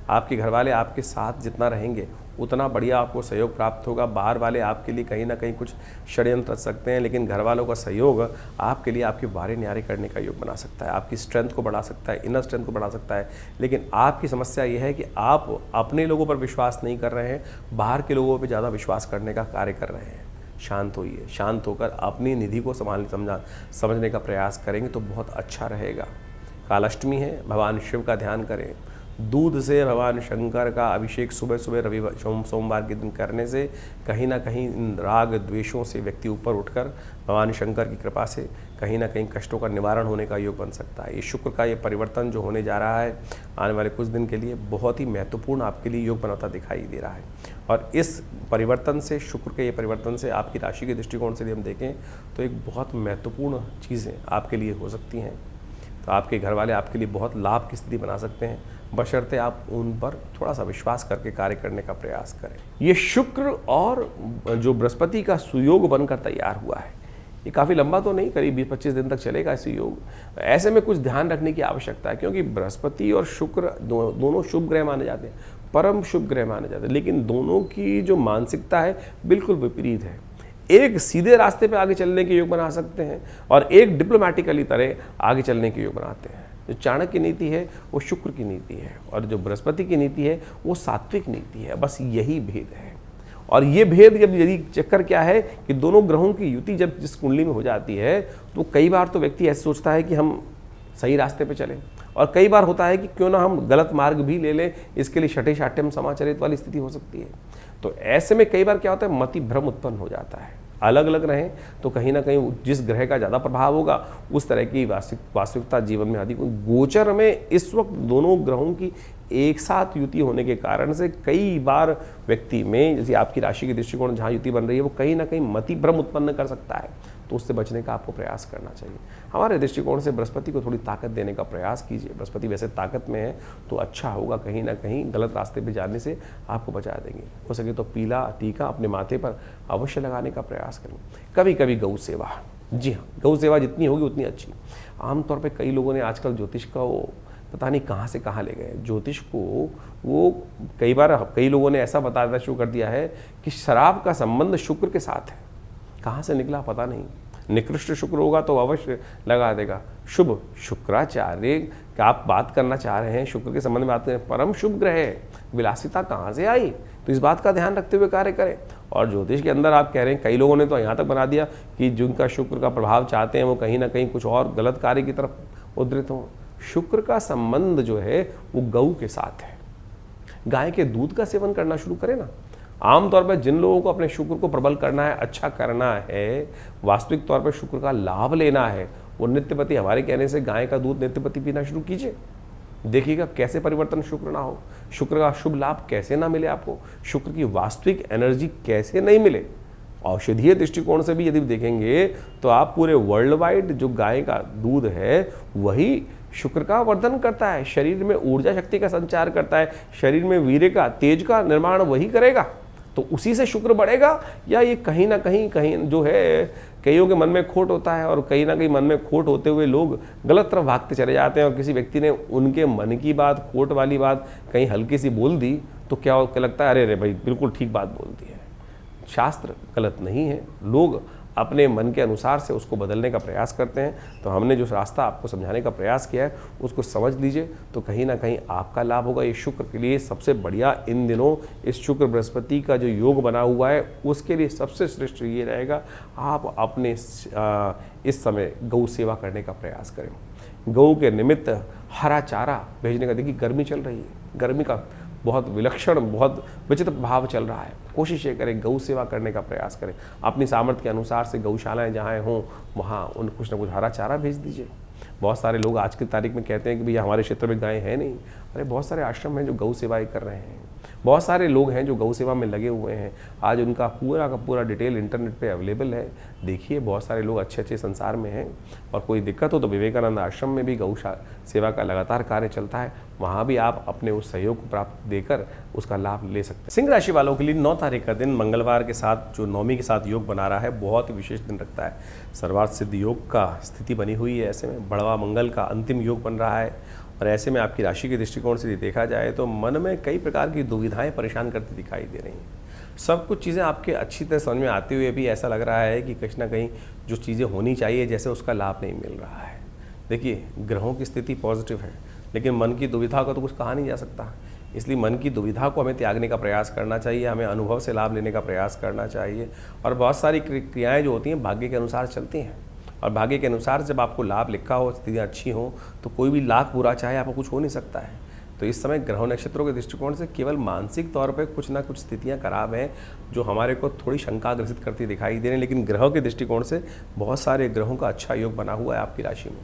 आपके घर वाले आपके साथ जितना रहेंगे उतना बढ़िया आपको सहयोग प्राप्त होगा। बाहर वाले आपके लिए कहीं ना कहीं कुछ षड्यंत्र रच सकते हैं, लेकिन घर वालों का सहयोग आपके लिए आपके वारे न्यारे करने का योग बना सकता है, आपकी स्ट्रेंथ को बढ़ा सकता है, इनर स्ट्रेंथ को बढ़ा सकता है। लेकिन आपकी समस्या ये है कि आप अपने लोगों पर विश्वास नहीं कर रहे हैं, बाहर के लोगों पर ज़्यादा विश्वास करने का कार्य कर रहे हैं। शांत होइए, शांत होकर अपनी निधि को समझने का प्रयास करेंगे तो बहुत अच्छा रहेगा। कालाष्टमी है, भगवान शिव का ध्यान करें। दूध से भगवान शंकर का अभिषेक सुबह सुबह रविवार सोमवार के दिन करने से कहीं ना कहीं इन राग द्वेषों से व्यक्ति ऊपर उठकर भगवान शंकर की कृपा से कहीं ना कहीं कष्टों का निवारण होने का योग बन सकता है। ये शुक्र का ये परिवर्तन जो होने जा रहा है आने वाले कुछ दिन के लिए बहुत ही महत्वपूर्ण आपके लिए योग बनाता दिखाई दे रहा है। और इस परिवर्तन से, शुक्र के ये परिवर्तन से आपकी राशि के दृष्टिकोण से यदि हम देखें तो एक बहुत महत्वपूर्ण चीज़ें आपके लिए हो सकती हैं। तो आपके घर वाले आपके लिए बहुत लाभ की स्थिति बना सकते हैं, बशर्ते आप उन पर थोड़ा सा विश्वास करके कार्य करने का प्रयास करें। ये शुक्र और जो बृहस्पति का सुयोग बनकर तैयार हुआ है, ये काफ़ी लंबा तो नहीं, करीब 20-25 दिन तक चलेगा इस योग। ऐसे में कुछ ध्यान रखने की आवश्यकता है, क्योंकि बृहस्पति और शुक्र दोनों शुभ ग्रह माने जाते हैं, परम शुभ ग्रह माने जाते हैं, लेकिन दोनों की जो मानसिकता है बिल्कुल विपरीत है। एक सीधे रास्ते पे आगे चलने के योग बना सकते हैं और एक डिप्लोमेटिकली तरह आगे चलने के योग बनाते हैं। जो चाणक्य की नीति है वो शुक्र की नीति है और जो बृहस्पति की नीति है वो सात्विक नीति है। बस यही भेद है। और ये भेद जब यदि चक्कर क्या है कि दोनों ग्रहों की युति जब जिस कुंडली में हो जाती है तो कई बार तो व्यक्ति ऐसे सोचता है कि हम सही रास्ते पे चलें, और कई बार होता है कि क्यों ना हम गलत मार्ग भी ले लें, इसके लिए छठे शाठ्यम समाचरित वाली स्थिति हो सकती है। तो ऐसे में कई बार क्या होता है, मति भ्रम उत्पन्न हो जाता है। अलग अलग रहें तो कहीं ना कहीं जिस ग्रह का ज़्यादा प्रभाव होगा उस तरह की वास्तविकता जीवन में अधिक। गोचर में इस वक्त दोनों ग्रहों की एक साथ युति होने के कारण से कई बार व्यक्ति में, जैसे आपकी राशि के दृष्टिकोण जहाँ युति बन रही है, वो कहीं ना कहीं मति भ्रम उत्पन्न कर सकता है। तो उससे बचने का आपको प्रयास करना चाहिए। हमारे दृष्टिकोण से बृहस्पति को थोड़ी ताकत देने का प्रयास कीजिए। बृहस्पति वैसे ताकत में है तो अच्छा होगा, कहीं ना कहीं गलत रास्ते पे जाने से आपको बचा देंगे। हो सके तो पीला टीका अपने माथे पर अवश्य लगाने का प्रयास करें। कभी कभी गौ सेवा, जी हाँ, गौ सेवा जितनी होगी उतनी अच्छी। आमतौर पर कई लोगों ने आजकल ज्योतिष का वो पता नहीं कहाँ से कहाँ ले गए ज्योतिष को। वो कई लोगों ने ऐसा बताना शुरू कर दिया है कि शराब का संबंध शुक्र के साथ है। कहाँ से निकला पता नहीं। निकृष्ट शुक्र होगा तो अवश्य लगा देगा। शुभ शुक्राचार्य क्या आप बात करना चाह रहे हैं, शुक्र के संबंध में बात करें, परम शुभ ग्रह है, विलासिता कहाँ से आई, तो इस बात का ध्यान रखते हुए कार्य करें। और ज्योतिष के अंदर आप कह रहे हैं, कई लोगों ने तो यहाँ तक बना दिया कि जिनका शुक्र का प्रभाव चाहते हैं वो कहीं ना कहीं कुछ और गलत कार्य की तरफ उद्धृत हों। शुक्र का संबंध जो है वो गऊ के साथ है। गाय के दूध का सेवन करना शुरू करें ना। आमतौर पर जिन लोगों को अपने शुक्र को प्रबल करना है, अच्छा करना है, वास्तविक तौर पर शुक्र का लाभ लेना है, वो नित्यपति हमारे कहने से गाय का दूध नित्यपति पीना शुरू कीजिए। देखिएगा कैसे परिवर्तन शुक्र ना हो, शुक्र का शुभ लाभ कैसे ना मिले आपको, शुक्र की वास्तविक एनर्जी कैसे नहीं मिले। औषधीय दृष्टिकोण से भी यदि देखेंगे तो आप पूरे वर्ल्ड वाइड जो गाय का दूध है वही शुक्र का वर्धन करता है, शरीर में ऊर्जा शक्ति का संचार करता है, शरीर में वीर्य का तेज का निर्माण वही करेगा। तो उसी से शुक्र बढ़ेगा, या ये कहीं ना कहीं जो है कईयों के मन में खोट होता है और कहीं ना कहीं मन में खोट होते हुए लोग गलत तरफ भागते चले जाते हैं। और किसी व्यक्ति ने उनके मन की बात, खोट वाली बात कहीं हल्की सी बोल दी तो क्या लगता है, अरे भाई बिल्कुल ठीक बात बोल दी है। शास्त्र गलत नहीं है, लोग अपने मन के अनुसार से उसको बदलने का प्रयास करते हैं। तो हमने जो रास्ता आपको समझाने का प्रयास किया है उसको समझ लीजिए, तो कहीं ना कहीं आपका लाभ होगा। ये शुक्र के लिए सबसे बढ़िया इन दिनों इस शुक्र बृहस्पति का जो योग बना हुआ है उसके लिए सबसे श्रेष्ठ ये रहेगा, आप अपने इस समय गौ सेवा करने का प्रयास करें। गौ के निमित्त हरा चारा भेजने का, देखिए गर्मी चल रही है, गर्मी का बहुत विलक्षण, बहुत विचित्र भाव चल रहा है। कोशिश ये करें गौ सेवा करने का प्रयास करें। अपनी सामर्थ्य के अनुसार से गौशालाएं जहाँ हों वहाँ उन कुछ ना कुछ हरा चारा भेज दीजिए। बहुत सारे लोग आज की तारीख में कहते हैं कि भैया हमारे क्षेत्र में गाय है नहीं। अरे बहुत सारे आश्रम हैं जो गौ सेवाएं कर रहे हैं, बहुत सारे लोग हैं जो गौ सेवा में लगे हुए हैं। आज उनका पूरा का पूरा डिटेल इंटरनेट पे अवेलेबल है। देखिए बहुत सारे लोग अच्छे अच्छे संसार में हैं। और कोई दिक्कत हो तो विवेकानंद आश्रम में भी गौ सेवा का लगातार कार्य चलता है, वहाँ भी आप अपने उस सहयोग को प्राप्त देकर उसका लाभ ले सकते हैं। सिंह राशि वालों के लिए 9 तारीख का दिन मंगलवार के साथ जो नौमी के साथ योग बना रहा है बहुत ही विशेष दिन रखता है। सर्वार्थ सिद्ध योग का स्थिति बनी हुई है, ऐसे में बढ़वा मंगल का अंतिम योग बन रहा है। और ऐसे में आपकी राशि के दृष्टिकोण से देखा जाए तो मन में कई प्रकार की दुविधाएं परेशान करती दिखाई दे रही हैं। सब कुछ चीज़ें आपके अच्छी तरह समझ में आते हुए भी ऐसा लग रहा है कि कहीं ना कहीं जो चीज़ें होनी चाहिए जैसे उसका लाभ नहीं मिल रहा है। देखिए ग्रहों की स्थिति पॉजिटिव है, लेकिन मन की दुविधा का तो कुछ कहा नहीं जा सकता। इसलिए मन की दुविधा को हमें त्यागने का प्रयास करना चाहिए, हमें अनुभव से लाभ लेने का प्रयास करना चाहिए। और बहुत सारी क्रियाएँ जो होती हैं भाग्य के अनुसार चलती हैं, और भाग्य के अनुसार जब आपको लाभ लिखा हो, स्थितियाँ अच्छी हों, तो कोई भी लाख बुरा चाहे आपको कुछ हो नहीं सकता है। तो इस समय ग्रहों नक्षत्रों के दृष्टिकोण से केवल मानसिक तौर पे कुछ ना कुछ स्थितियाँ खराब हैं जो हमारे को थोड़ी शंका ग्रसित करती दिखाई दे रही हैं। लेकिन ग्रहों के दृष्टिकोण से बहुत सारे ग्रहों का अच्छा योग बना हुआ है आपकी राशि में।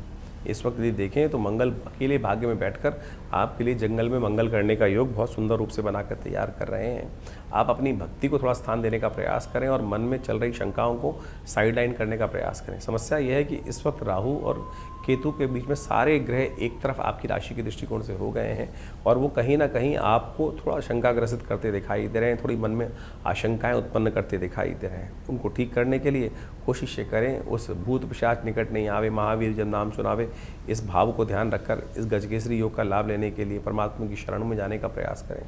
इस वक्त यदि देखें तो मंगल अकेले भाग्य में बैठकर आपके लिए जंगल में मंगल करने का योग बहुत सुंदर रूप से बनाकर तैयार कर रहे हैं। आप अपनी भक्ति को थोड़ा स्थान देने का प्रयास करें और मन में चल रही शंकाओं को साइड लाइन करने का प्रयास करें। समस्या यह है कि इस वक्त राहु और केतु के बीच में सारे ग्रह एक तरफ आपकी राशि के दृष्टिकोण से हो गए हैं और वो कहीं ना कहीं आपको थोड़ा शंकाग्रसित करते दिखाई दे रहे हैं, थोड़ी मन में आशंकाएं उत्पन्न करते दिखाई दे रहे हैं। उनको ठीक करने के लिए कोशिश करें उस भूत पिशाच निकट नहीं आवे, महावीर जब नाम सुनावे, इस भाव को ध्यान रखकर इस गजकेसरी योग का लाभ लेने के लिए परमात्मा की शरण में जाने का प्रयास करें।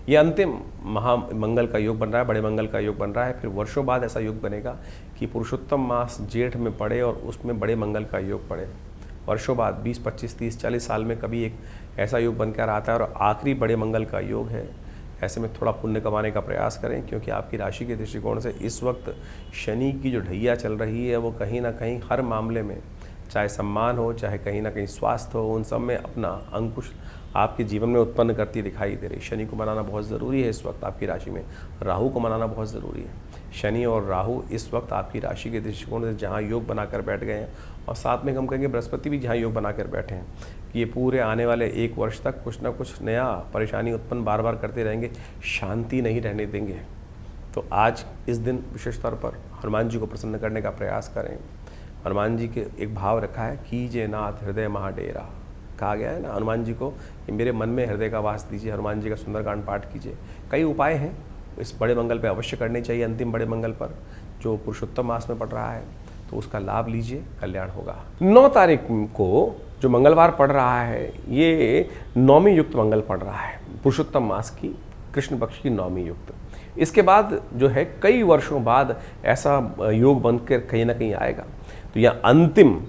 ये अंतिम महामंगल का योग बन रहा है, बड़े मंगल का योग बन रहा है। फिर वर्षों बाद ऐसा योग बनेगा कि पुरुषोत्तम मास जेठ में पड़े और उसमें बड़े मंगल का योग पड़े। वर्षों बाद 20, 25, 30, 40 साल में कभी एक ऐसा योग बनकर आता है और आखिरी बड़े मंगल का योग है। ऐसे में थोड़ा पुण्य कमाने का प्रयास करें, क्योंकि आपकी राशि के दृष्टिकोण से इस वक्त शनि की जो ढैया चल रही है वो कहीं ना कहीं हर मामले में, चाहे सम्मान हो, चाहे कहीं ना कहीं स्वास्थ्य हो, उन सब में अपना अंकुश आपके जीवन में उत्पन्न करती दिखाई दे रही। शनि को मनाना बहुत ज़रूरी है इस वक्त आपकी राशि में, राहु को मनाना बहुत ज़रूरी है। शनि और राहु इस वक्त आपकी राशि के दृष्टिकोण से जहाँ योग बनाकर बैठ गए हैं, और साथ में हम कहेंगे बृहस्पति भी जहाँ योग बनाकर बैठे हैं, कि ये पूरे आने वाले 1 वर्ष तक कुछ ना कुछ नया परेशानी उत्पन्न बार बार करते रहेंगे, शांति नहीं रहने देंगे। तो आज इस दिन विशेष तौर पर हनुमान जी को प्रसन्न करने का प्रयास करें। हनुमान जी के एक भाव रखा है, कीजिए नाथ हृदय महाडेरा। कहा गया है ना हनुमान जी को कि मेरे मन में हृदय का वास दीजिए। हनुमान जी का सुंदरकांड पाठ कीजिए। कई उपाय हैं इस बड़े मंगल पे अवश्य करने चाहिए। अंतिम बड़े मंगल पर जो पुरुषोत्तम मास में पड़ रहा है तो उसका लाभ लीजिए, कल्याण होगा। 9 तारीख को जो मंगलवार पड़ रहा है ये नौमी युक्त मंगल पड़ रहा है, पुरुषोत्तम मास की कृष्ण पक्ष की नौमी युक्त। इसके बाद जो है कई वर्षों बाद ऐसा योग बनकर कहीं ना कहीं आएगा। तो यह अंतिम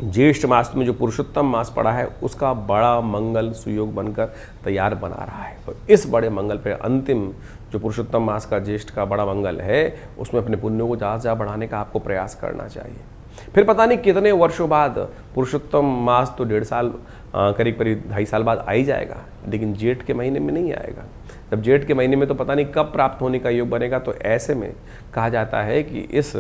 ज्येष्ठ मास में जो पुरुषोत्तम मास पड़ा है उसका बड़ा मंगल सुयोग बनकर तैयार बना रहा है। तो इस बड़े मंगल पे अंतिम जो पुरुषोत्तम मास का ज्येष्ठ का बड़ा मंगल है उसमें अपने पुण्यों को ज़्यादा से ज़्यादा बढ़ाने का आपको प्रयास करना चाहिए। फिर पता नहीं कितने वर्षों बाद पुरुषोत्तम मास तो 1.5 साल करीब 2.5 साल बाद आ ही जाएगा, लेकिन जेठ के महीने में नहीं आएगा। जब जेठ के महीने में तो पता नहीं कब प्राप्त होने का योग बनेगा। तो ऐसे में कहा जाता है कि इस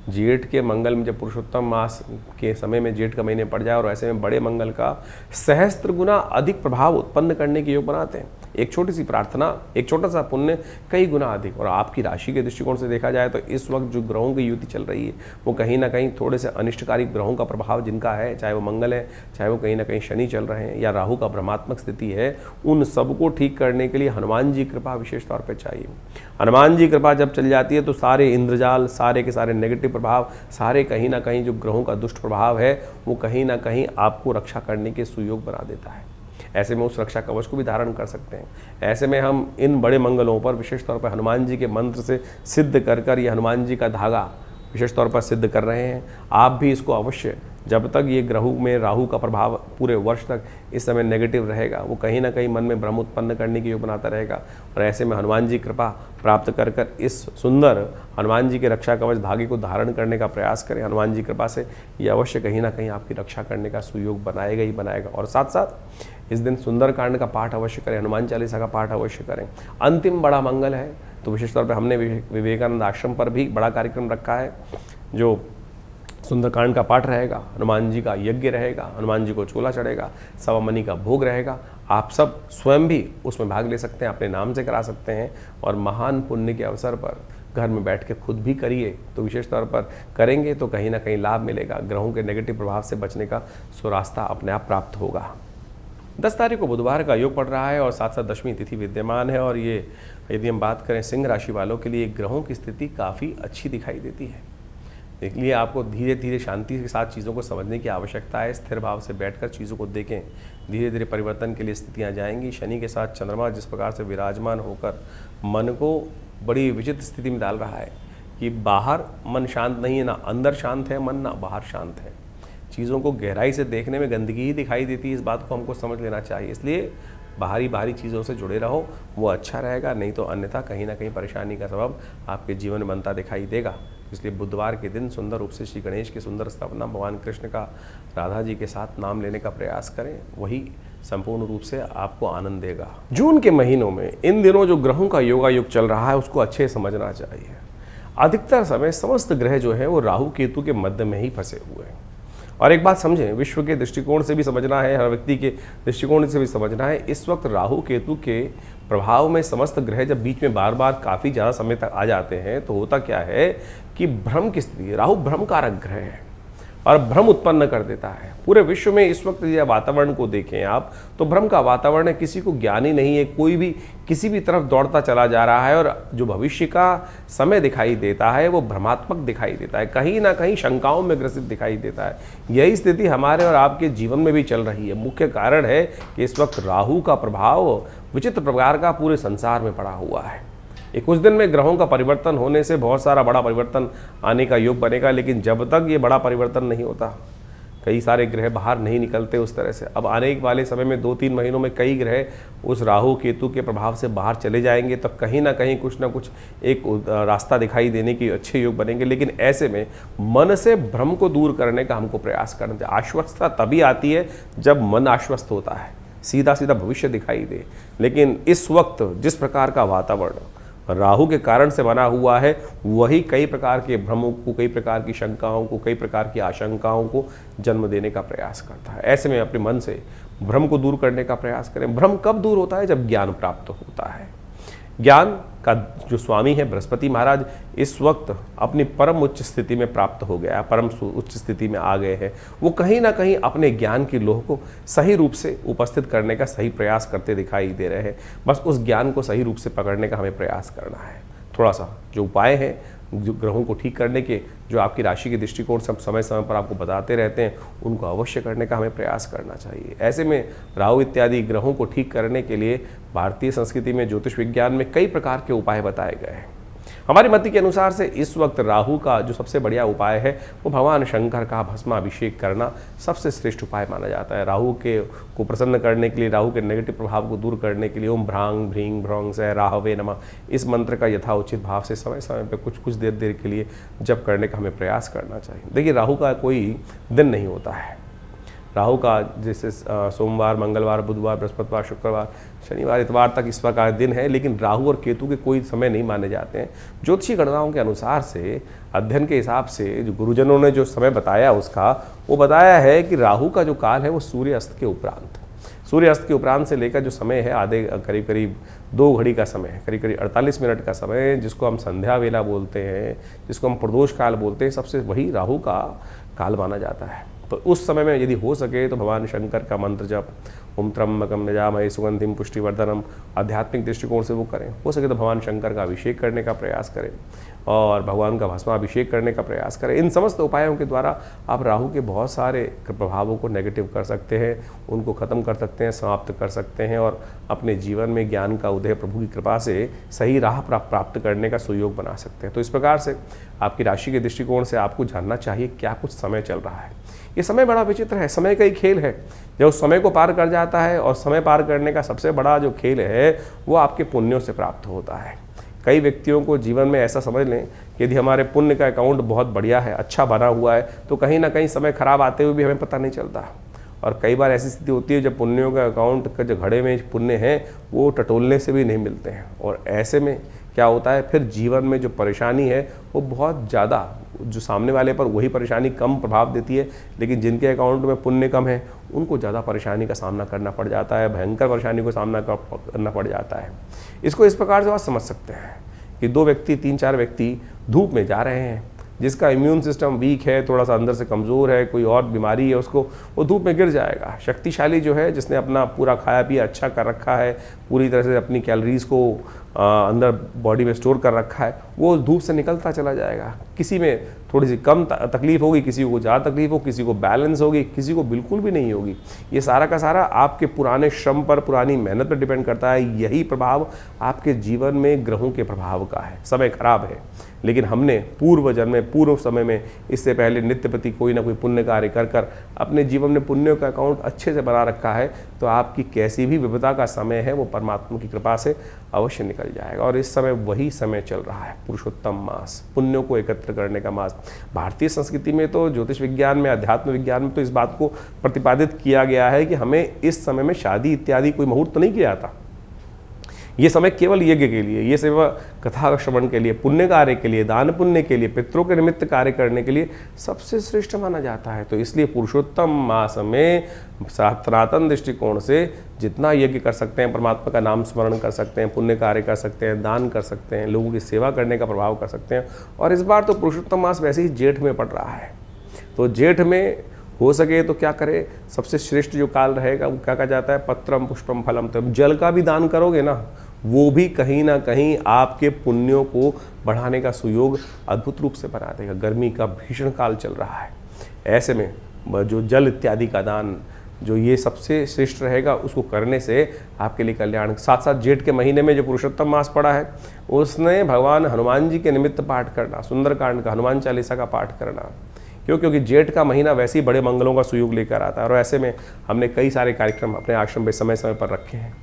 जेठ के मंगल में जब पुरुषोत्तम मास के समय में जेठ का महीने पड़ जाए और ऐसे में बड़े मंगल का सहस्त्र गुना अधिक प्रभाव उत्पन्न करने के योग बनाते हैं। एक छोटी सी प्रार्थना, एक छोटा सा पुण्य कई गुना अधिक। और आपकी राशि के दृष्टिकोण से देखा जाए तो इस वक्त जो ग्रहों की युति चल रही है वो कहीं ना कहीं थोड़े से अनिष्टकारी ग्रहों का प्रभाव जिनका है, चाहे वो मंगल है, चाहे वो कहीं ना कहीं शनि चल रहे हैं या राहु का भ्रमात्मक स्थिति है, उन सबको ठीक करने के लिए हनुमान जी कृपा विशेष तौर पर चाहिए। हनुमान जी कृपा जब चल जाती है तो सारे इंद्रजाल, सारे के सारे नेगेटिव प्रभाव, सारे कहीं ना कहीं जो ग्रहों का दुष्ट प्रभाव है वो कहीं ना कहीं आपको रक्षा करने के सुयोग बना देता है। ऐसे में उस रक्षा कवच को भी धारण कर सकते हैं। ऐसे में हम इन बड़े मंगलों पर विशेष तौर पर हनुमान जी के मंत्र से सिद्ध कर ये हनुमान जी का धागा विशेष तौर पर सिद्ध कर रहे हैं। आप भी इसको अवश्य, जब तक ये ग्रहों में राहु का प्रभाव पूरे वर्ष तक इस समय नेगेटिव रहेगा, वो कहीं ना कहीं मन में भ्रम उत्पन्न करने की योग बनाता रहेगा। और ऐसे में हनुमान जी कृपा प्राप्त कर इस सुंदर हनुमान जी के रक्षा कवच धागे को धारण करने का प्रयास करें। हनुमान जी कृपा से ये अवश्य कहीं ना कहीं आपकी रक्षा करने का सुयोग बनाएगा ही बनाएगा। और साथ साथ इस दिन सुंदरकांड का पाठ अवश्य करें, हनुमान चालीसा का पाठ अवश्य करें। अंतिम बड़ा मंगल है तो विशेष तौर पर हमने विवेकानंद आश्रम पर भी बड़ा कार्यक्रम रखा है। जो सुंदरकांड का पाठ रहेगा, हनुमान जी का यज्ञ रहेगा, हनुमान जी को चोला चढ़ेगा, सवा मनी का भोग रहेगा। आप सब स्वयं भी उसमें भाग ले सकते हैं, अपने नाम से करा सकते हैं। और महान पुण्य के अवसर पर घर में बैठ के खुद भी करिए, तो विशेष तौर पर करेंगे तो कहीं ना कहीं लाभ मिलेगा। ग्रहों के नेगेटिव प्रभाव से बचने का सुरास्ता अपने आप प्राप्त होगा। 10 तारीख को बुधवार का योग पड़ रहा है और साथ साथ दशमी तिथि विद्यमान है। और ये यदि हम बात करें सिंह राशि वालों के लिए ग्रहों की स्थिति काफ़ी अच्छी दिखाई देती है। इसलिए आपको धीरे धीरे शांति के साथ चीज़ों को समझने की आवश्यकता है। स्थिर भाव से बैठकर चीज़ों को देखें, धीरे धीरे परिवर्तन के लिए स्थितियां जाएंगी। शनि के साथ चंद्रमा जिस प्रकार से विराजमान होकर मन को बड़ी विचित्र स्थिति में डाल रहा है कि बाहर मन शांत नहीं है, ना अंदर शांत है मन, ना बाहर शांत है। चीज़ों को गहराई से देखने में गंदगी ही दिखाई देती है। इस बात को हमको समझ लेना चाहिए। इसलिए बाहरी चीज़ों से जुड़े रहो, वो अच्छा रहेगा। नहीं तो अन्यथा कहीं ना कहीं परेशानी का सबब आपके जीवन में बनता दिखाई देगा। इसलिए बुधवार के दिन सुंदर रूप से श्री गणेश की सुंदर स्थापना, भगवान कृष्ण का राधा जी के साथ नाम लेने का प्रयास करें, वही संपूर्ण रूप से आपको आनंद देगा। जून के महीनों में इन दिनों जो ग्रहों का योगा युग चल रहा है उसको अच्छे समझना चाहिए। अधिकतर समय समस्त ग्रह जो है वो राहु केतु के मध्य में ही फंसे हुए हैं। और एक बात समझें, विश्व के दृष्टिकोण से भी समझना है, हर व्यक्ति के दृष्टिकोण से भी समझना है। इस वक्त राहु केतु के प्रभाव में समस्त ग्रह जब बीच में बार बार काफ़ी ज़्यादा समय तक आ जाते हैं तो होता क्या है कि भ्रम की स्थिति, राहु भ्रम कारक ग्रह है और भ्रम उत्पन्न कर देता है। पूरे विश्व में इस वक्त यह वातावरण को देखें आप तो भ्रम का वातावरण है। किसी को ज्ञान ही नहीं है, कोई भी किसी भी तरफ दौड़ता चला जा रहा है और जो भविष्य का समय दिखाई देता है वो भ्रमात्मक दिखाई देता है, कहीं ना कहीं शंकाओं में ग्रसित दिखाई देता है। यही स्थिति हमारे और आपके जीवन में भी चल रही है। मुख्य कारण है कि इस वक्त राहु का प्रभाव विचित्र प्रकार का पूरे संसार में पड़ा हुआ है। कुछ दिन में ग्रहों का परिवर्तन होने से बहुत सारा बड़ा परिवर्तन आने का योग बनेगा, लेकिन जब तक ये बड़ा परिवर्तन नहीं होता, कई सारे ग्रह बाहर नहीं निकलते उस तरह से। अब आने वाले समय में 2-3 महीनों में कई ग्रह उस राहु केतु के प्रभाव से बाहर चले जाएंगे, तो कहीं ना कहीं कुछ ना कुछ एक रास्ता दिखाई देने के अच्छे योग बनेंगे। लेकिन ऐसे में मन से भ्रम को दूर करने का हमको प्रयास करना चाहिए। आश्वस्तता तभी आती है जब मन आश्वस्त होता है, सीधा सीधा भविष्य दिखाई दे। लेकिन इस वक्त जिस प्रकार का वातावरण राहु के कारण से बना हुआ है, वही कई प्रकार के भ्रमों को, कई प्रकार की शंकाओं को, कई प्रकार की आशंकाओं को जन्म देने का प्रयास करता है। ऐसे में अपने मन से भ्रम को दूर करने का प्रयास करें। भ्रम कब दूर होता है? जब ज्ञान प्राप्त होता है। ज्ञान का जो स्वामी है बृहस्पति महाराज इस वक्त अपनी परम उच्च स्थिति में प्राप्त हो गया, परम उच्च स्थिति में आ गए हैं। वो कहीं ना कहीं अपने ज्ञान की लोह को सही रूप से उपस्थित करने का सही प्रयास करते दिखाई दे रहे हैं। बस उस ज्ञान को सही रूप से पकड़ने का हमें प्रयास करना है। थोड़ा सा जो उपाय हैं, जो ग्रहों को ठीक करने के, जो आपकी राशि के दृष्टिकोण से समय समय पर आपको बताते रहते हैं, उनको अवश्य करने का हमें प्रयास करना चाहिए। ऐसे में राहु इत्यादि ग्रहों को ठीक करने के लिए भारतीय संस्कृति में ज्योतिष विज्ञान में कई प्रकार के उपाय बताए गए हैं। हमारी मति के अनुसार से इस वक्त राहु का जो सबसे बढ़िया उपाय है वो भगवान शंकर का भस्माभिषेक करना सबसे श्रेष्ठ उपाय माना जाता है। राहु को प्रसन्न करने के लिए, राहु के नेगेटिव प्रभाव को दूर करने के लिए ओम भ्रांग भ्रींग भ्रौंग से राहवे नमः इस मंत्र का यथाउचित भाव से समय समय पर कुछ देर के लिए जप करने का हमें प्रयास करना चाहिए। देखिए, राहु का कोई दिन नहीं होता है। राहु का जैसे सोमवार, मंगलवार, बुधवार, बृहस्पतिवार, शुक्रवार, शनिवार, इतवार तक इस प्रकार दिन है, लेकिन राहु और केतु के कोई समय नहीं माने जाते हैं। ज्योतिषी गणनाओं के अनुसार से, अध्ययन के हिसाब से जो गुरुजनों ने जो समय बताया उसका, वो बताया है कि राहु का जो काल है वो सूर्य अस्त के उपरांत, सूर्य अस्त के उपरांत से लेकर जो समय है आधे करीब करीब 2 घड़ी का समय है, करीब करीब 48 मिनट का समय, जिसको हम संध्या वेला बोलते हैं, जिसको हम प्रदोष काल बोलते हैं, सबसे वही राहु का काल माना जाता है। तो उस समय में यदि हो सके तो भगवान शंकर का मंत्र जप, ओम त्र्यंबकम यजामहे सुगंधिम पुष्टिवर्धनम, आध्यात्मिक दृष्टिकोण से वो करें। हो सके तो भगवान शंकर का अभिषेक करने का प्रयास करें और भगवान का भस्माभिषेक करने का प्रयास करें। इन समस्त उपायों के द्वारा आप राहु के बहुत सारे प्रभावों को नेगेटिव कर सकते हैं, उनको ख़त्म कर सकते हैं, समाप्त कर सकते हैं और अपने जीवन में ज्ञान का उदय प्रभु की कृपा से सही राह प्राप्त करने का सुयोग बना सकते हैं। तो इस प्रकार से आपकी राशि के दृष्टिकोण से आपको जानना चाहिए क्या कुछ समय चल रहा है। ये समय बड़ा विचित्र है, समय का ही खेल है। जब उस समय को पार कर जाता है, और समय पार करने का सबसे बड़ा जो खेल है वो आपके पुण्यों से प्राप्त होता है। कई व्यक्तियों को जीवन में ऐसा समझ लें कि यदि हमारे पुण्य का अकाउंट बहुत बढ़िया है, अच्छा बना हुआ है, तो कहीं ना कहीं समय खराब आते हुए भी हमें पता नहीं चलता। और कई बार ऐसी स्थिति होती है जब पुण्यों का अकाउंट का जो घड़े में पुण्य हैं वो टटोलने से भी नहीं मिलते हैं, और ऐसे में क्या होता है, फिर जीवन में जो परेशानी है वो बहुत ज़्यादा, जो सामने वाले पर वही परेशानी कम प्रभाव देती है, लेकिन जिनके अकाउंट में पुण्य कम है उनको ज़्यादा परेशानी का सामना करना पड़ जाता है, भयंकर परेशानी को सामना करना पड़ जाता है। इसको इस प्रकार से आप समझ सकते हैं कि 2 व्यक्ति, 3-4 व्यक्ति धूप में जा रहे हैं, जिसका इम्यून सिस्टम वीक है, थोड़ा सा अंदर से कमज़ोर है, कोई और बीमारी है उसको, वो धूप में गिर जाएगा। शक्तिशाली जो है, जिसने अपना पूरा खाया पिया अच्छा कर रखा है, पूरी तरह से अपनी कैलोरीज़ को अंदर बॉडी में स्टोर कर रखा है, वो धूप से निकलता चला जाएगा। किसी में थोड़ी सी कम तकलीफ होगी, किसी को ज़्यादा तकलीफ हो, किसी को बैलेंस होगी, किसी को बिल्कुल भी नहीं होगी। ये सारा का सारा आपके पुराने श्रम पर, पुरानी मेहनत पर डिपेंड करता है। यही प्रभाव आपके जीवन में ग्रहों के प्रभाव का है। समय खराब है, लेकिन हमने पूर्व जन्म में, पूर्व समय में, इससे पहले नित्य प्रति कोई ना कोई पुण्य कार्य कर कर अपने जीवन में पुण्यों का अकाउंट अच्छे से बना रखा है, तो आपकी कैसी भी विपदा का समय है वो परमात्मा की कृपा से अवश्य निकल जाएगा। और इस समय वही समय चल रहा है, पुरुषोत्तम मास, पुण्यों को एकत्र करने का मास। भारतीय संस्कृति में तो, ज्योतिष विज्ञान में, अध्यात्म विज्ञान में तो इस बात को प्रतिपादित किया गया है कि हमें इस समय में शादी इत्यादि कोई मुहूर्त तो नहीं किया जाता। ये समय केवल यज्ञ के लिए, ये सेवा कथा श्रवण के लिए, पुण्य कार्य के लिए, दान पुण्य के लिए, पितरों के निमित्त कार्य करने के लिए सबसे श्रेष्ठ माना जाता है। तो इसलिए पुरुषोत्तम मास में सनातन दृष्टिकोण से जितना यज्ञ कर सकते हैं, परमात्मा का नाम स्मरण कर सकते हैं, पुण्य कार्य कर सकते हैं, दान कर सकते हैं, लोगों की सेवा करने का प्रभाव कर सकते हैं। और इस बार तो पुरुषोत्तम मास वैसे ही जेठ में पड़ रहा है, तो जेठ में हो सके तो क्या करें, सबसे श्रेष्ठ जो काल रहेगा वो क्या कहा जाता है, पत्रम पुष्पम फलम। तो जल का भी दान करोगे ना, वो भी कहीं ना कहीं आपके पुण्यों को बढ़ाने का सुयोग अद्भुत रूप से बना देगा। गर्मी का भीषण काल चल रहा है, ऐसे में जो जल इत्यादि का दान जो ये सबसे श्रेष्ठ रहेगा, उसको करने से आपके लिए कल्याण। साथ साथ जेठ के महीने में जो पुरुषोत्तम मास पड़ा है, उसने भगवान हनुमान जी के निमित्त पाठ करना, सुंदरकांड का, हनुमान चालीसा का पाठ करना। क्योंकि जेठ का महीना वैसे ही बड़े मंगलों का सुयोग लेकर आता है। और ऐसे में हमने कई सारे कार्यक्रम अपने आश्रम में समय समय पर रखे हैं।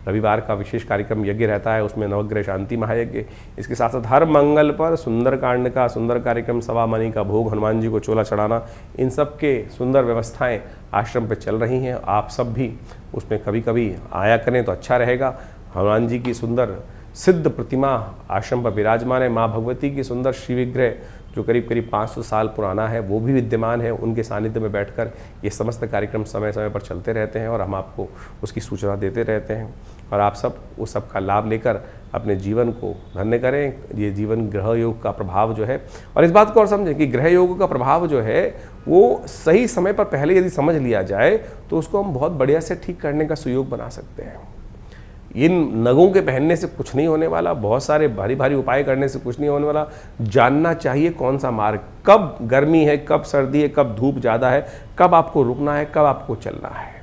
रविवार का विशेष कार्यक्रम यज्ञ रहता है, उसमें नवग्रह शांति महायज्ञ। इसके साथ साथ हर मंगल पर सुंदरकांड का सुंदर कार्यक्रम, सवा मणि का भोग, हनुमान जी को चोला चढ़ाना, इन सब के सुंदर व्यवस्थाएं आश्रम पर चल रही हैं। आप सब भी उसमें कभी कभी आया करें तो अच्छा रहेगा। हनुमान जी की सुंदर सिद्ध प्रतिमा आश्रम पर विराजमान है। माँ भगवती की सुंदर श्री विग्रह जो करीब करीब 500 साल पुराना है, वो भी विद्यमान है। उनके सानिध्य में बैठकर ये समस्त कार्यक्रम समय समय पर चलते रहते हैं और हम आपको उसकी सूचना देते रहते हैं। और आप सब उस सब का लाभ लेकर अपने जीवन को धन्य करें। ये जीवन ग्रह योग का प्रभाव जो है, और इस बात को और समझें कि ग्रह योग का प्रभाव जो है वो सही समय पर पहले यदि समझ लिया जाए तो उसको हम बहुत बढ़िया से ठीक करने का सुयोग बना सकते हैं। इन नगों के पहनने से कुछ नहीं होने वाला, बहुत सारे भारी भारी उपाय करने से कुछ नहीं होने वाला। जानना चाहिए कौन सा मार्ग, कब गर्मी है, कब सर्दी है, कब धूप ज़्यादा है, कब आपको रुकना है, कब आपको चलना है।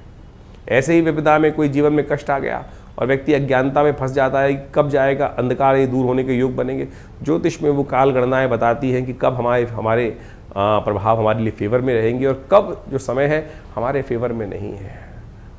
ऐसे ही विपदा में कोई जीवन में कष्ट आ गया और व्यक्ति अज्ञानता में फंस जाता है कि कब जाएगा, अंधकार ये दूर होने के योग बनेंगे। ज्योतिष में वो काल गणनाएँ बताती हैं कि कब हमारे प्रभाव हमारे लिए फेवर में रहेंगे और कब जो समय है हमारे फेवर में नहीं है।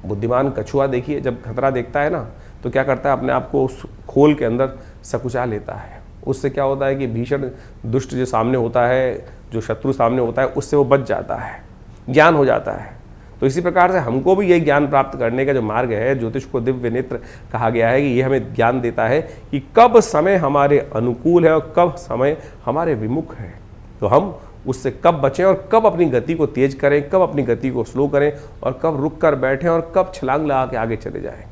बुद्धिमान कछुआ देखिए, जब खतरा देखता है ना तो क्या करता है, अपने आप को उस खोल के अंदर सकुचा लेता है। उससे क्या होता है कि भीषण दुष्ट जो सामने होता है, जो शत्रु सामने होता है, उससे वो बच जाता है, ज्ञान हो जाता है। तो इसी प्रकार से हमको भी ये ज्ञान प्राप्त करने का जो मार्ग है, ज्योतिष को दिव्य नेत्र कहा गया है कि ये हमें ज्ञान देता है कि कब समय हमारे अनुकूल है और कब समय हमारे विमुख है। तो हम उससे कब बचें और कब अपनी गति को तेज करें, कब अपनी गति को स्लो करें और कब रुक कर बैठें और कब छलांग लगा के आगे चले जाएं।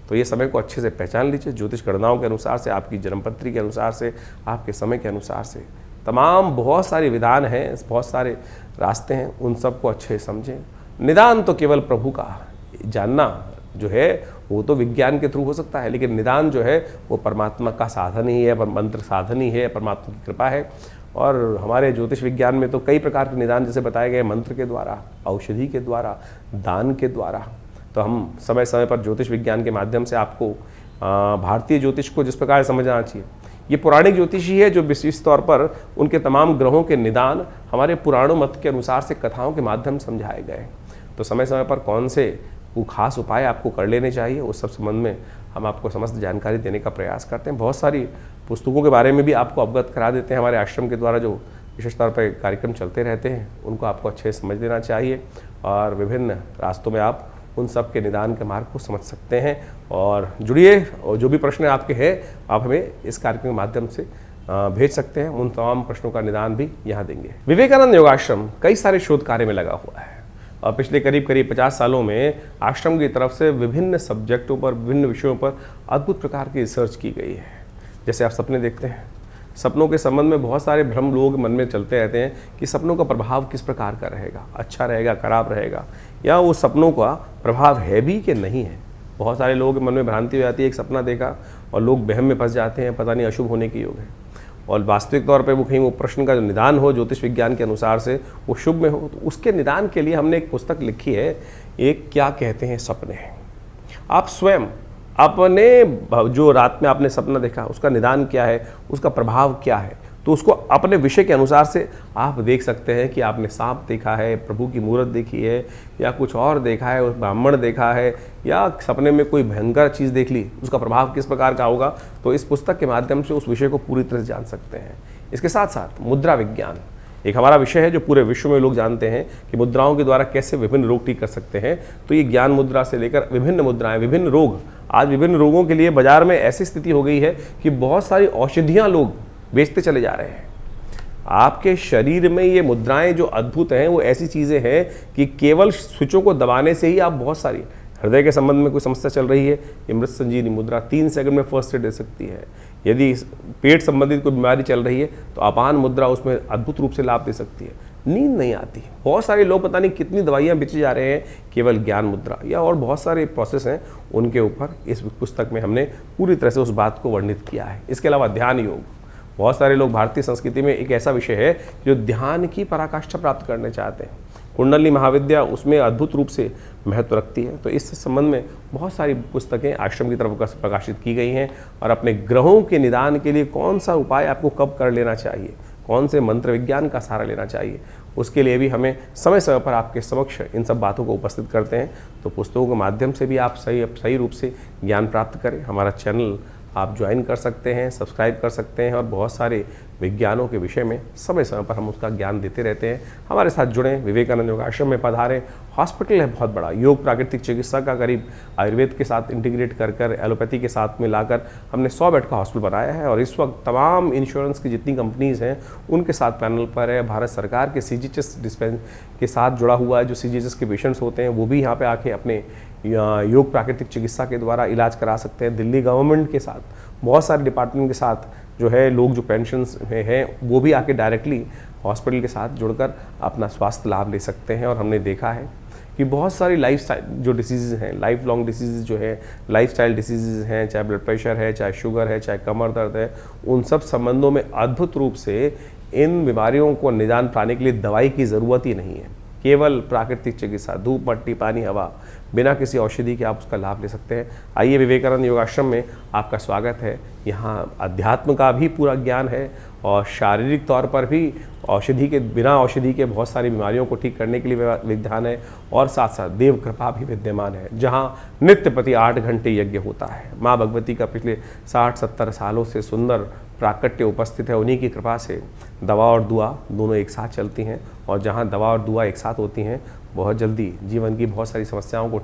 तो ये समय को अच्छे से पहचान लीजिए। ज्योतिष गणनाओं के अनुसार से, आपकी जन्मपत्री के अनुसार से, आपके समय के अनुसार से तमाम बहुत सारे विधान हैं, बहुत सारे रास्ते हैं, उन सबको अच्छे से समझें। निदान तो केवल प्रभु का जानना जो है वो तो विज्ञान के थ्रू हो सकता है, लेकिन निदान जो है वो परमात्मा का साधन ही है, मंत्र साधन ही है, परमात्मा की कृपा है। और हमारे ज्योतिष विज्ञान में तो कई प्रकार के निदान जैसे बताए गए, मंत्र के द्वारा, औषधि के द्वारा, दान के द्वारा। तो हम समय समय पर ज्योतिष विज्ञान के माध्यम से आपको भारतीय ज्योतिष को जिस प्रकार समझना चाहिए, ये पौराणिक ज्योतिष ही है जो विशेष तौर पर उनके तमाम ग्रहों के निदान हमारे पुराणों मत के अनुसार से कथाओं के माध्यम से समझाए गए। तो समय समय पर कौन से वो खास उपाय आपको कर लेने चाहिए, उस सब संबंध में हम आपको समस्त जानकारी देने का प्रयास करते हैं। बहुत सारी पुस्तकों के बारे में भी आपको अवगत करा देते हैं। हमारे आश्रम के द्वारा जो विशेष तौर पर कार्यक्रम चलते रहते हैं उनको आपको अच्छे से समझ लेना चाहिए और विभिन्न रास्तों में आप उन सब के निदान के मार्ग को समझ सकते हैं। और जुड़िए, और जो भी प्रश्न आपके हैं आप हमें इस कार्यक्रम के माध्यम से भेज सकते हैं। उन तमाम प्रश्नों का निदान भी यहाँ देंगे। विवेकानंद योगाश्रम कई सारे शोध कार्य में लगा हुआ है और पिछले करीब 50 सालों में आश्रम की तरफ से विभिन्न सब्जेक्टों पर, विभिन्न विषयों पर अद्भुत प्रकार की रिसर्च की गई है। जैसे आप सपने देखते हैं, सपनों के संबंध में बहुत सारे भ्रम लोगों के मन में चलते रहते हैं कि सपनों का प्रभाव किस प्रकार का रहेगा, अच्छा रहेगा, खराब रहेगा, या वो सपनों का प्रभाव है भी कि नहीं है। बहुत सारे लोगों के मन में भ्रांति हो जाती है, एक सपना देखा और लोग वहम में फंस जाते हैं, पता नहीं अशुभ होने की योग है। और वास्तविक तौर पे वो कहीं वो प्रश्न का जो निदान हो ज्योतिष विज्ञान के अनुसार से वो शुभ में हो, तो उसके निदान के लिए हमने एक पुस्तक लिखी है, एक क्या कहते हैं सपने। आप स्वयं अपने जो रात में आपने सपना देखा उसका निदान क्या है, उसका प्रभाव क्या है, तो उसको अपने विषय के अनुसार से आप देख सकते हैं कि आपने सांप देखा है, प्रभु की मूर्त देखी है, या कुछ और देखा है, ब्राह्मण देखा है, या सपने में कोई भयंकर चीज़ देख ली, उसका प्रभाव किस प्रकार का होगा। तो इस पुस्तक के माध्यम से उस विषय को पूरी तरह से जान सकते हैं। इसके साथ साथ मुद्रा विज्ञान एक हमारा विषय है जो पूरे विश्व में लोग जानते हैं कि मुद्राओं के द्वारा कैसे विभिन्न रोग ठीक कर सकते हैं। तो ये ज्ञान मुद्रा से लेकर विभिन्न मुद्राएं, विभिन्न रोग, आज विभिन्न रोगों के लिए बाजार में ऐसी स्थिति हो गई है कि बहुत सारी औषधियाँ लोग बेचते चले जा रहे हैं। आपके शरीर में ये मुद्राएं जो अद्भुत हैं वो ऐसी चीज़ें हैं कि केवल स्विचों को दबाने से ही आप बहुत सारी, हृदय के संबंध में कोई समस्या चल रही है, ये मृत संजीवनी मुद्रा 3 सेकंड में फर्स्ट एड दे सकती है। यदि पेट संबंधित कोई बीमारी चल रही है तो अपान मुद्रा उसमें अद्भुत रूप से लाभ दे सकती है। नींद नहीं आती, बहुत सारे लोग पता नहीं कितनी दवाइयाँ बेचे जा रहे हैं केवल ज्ञान मुद्रा, या और बहुत सारे प्रोसेस हैं उनके ऊपर इस पुस्तक में हमने पूरी तरह से उस बात को वर्णित किया है। इसके अलावा ध्यान योग, बहुत सारे लोग भारतीय संस्कृति में एक ऐसा विषय है जो ध्यान की पराकाष्ठा प्राप्त करने चाहते हैं। कुंडली महाविद्या उसमें अद्भुत रूप से महत्व रखती है। तो इस संबंध में बहुत सारी पुस्तकें आश्रम की तरफ प्रकाशित की गई हैं। और अपने ग्रहों के निदान के लिए कौन सा उपाय आपको कब कर लेना चाहिए, कौन से मंत्र विज्ञान का सहारा लेना चाहिए, उसके लिए भी हमें समय समय पर आपके समक्ष इन सब बातों को उपस्थित करते हैं। तो पुस्तकों के माध्यम से भी आप सही रूप से ज्ञान प्राप्त करें। हमारा चैनल आप ज्वाइन कर सकते हैं, सब्सक्राइब कर सकते हैं और बहुत सारे विज्ञानों के विषय में समय समय पर हम उसका ज्ञान देते रहते हैं। हमारे साथ जुड़ें, विवेकानंद योगाश्रम में पधारें। हॉस्पिटल है बहुत बड़ा, योग प्राकृतिक चिकित्सा का करीब आयुर्वेद के साथ इंटीग्रेट कर एलोपैथी के साथ मिलाकर हमने 100 बेड का हॉस्पिटल बनाया है। और इस वक्त तमाम इंश्योरेंस की जितनी कंपनीज़ हैं उनके साथ पैनल पर है। भारत सरकार के CGHS डिस्पेंस के साथ जुड़ा हुआ है। जो CGHS के पेशेंट्स होते हैं वो भी यहाँ पे आके अपने योग प्राकृतिक चिकित्सा के द्वारा इलाज करा सकते हैं। दिल्ली गवर्नमेंट के साथ बहुत सारे डिपार्टमेंट के साथ जो है लोग जो पेंशन्स में हैं वो भी आके डायरेक्टली हॉस्पिटल के साथ जुड़कर अपना स्वास्थ्य लाभ ले सकते हैं। और हमने देखा है कि बहुत सारी लाइफस्टाइल जो डिसीज़ हैं, लाइफ लॉन्ग डिसीज़ जो है, लाइफस्टाइल डिसीज़ हैं, चाहे ब्लड प्रेशर है, चाहे शुगर है, चाहे कमर दर्द है, उन सब संबंधों में अद्भुत रूप से इन बीमारियों को निदान पाने के लिए दवाई की ज़रूरत ही नहीं है। केवल प्राकृतिक चिकित्सा, धूप, मट्टी, पानी, हवा, बिना किसी औषधि के आप उसका लाभ ले सकते हैं। आइए विवेकानंद योगाश्रम में आपका स्वागत है। यहाँ अध्यात्म का भी पूरा ज्ञान है और शारीरिक तौर पर भी औषधि के बिना औषधि के बहुत सारी बीमारियों को ठीक करने के लिए विधान है और साथ साथ देव कृपा भी विद्यमान है, जहाँ नित्य प्रति 8 घंटे यज्ञ होता है। माँ भगवती का पिछले 60-70 सालों से सुंदर प्राकट्य उपस्थित है। उन्हीं की कृपा से दवा और दुआ दोनों एक साथ चलती हैं और जहाँ दवा और दुआ एक साथ होती हैं बहुत जल्दी जीवन की बहुत सारी समस्याओं को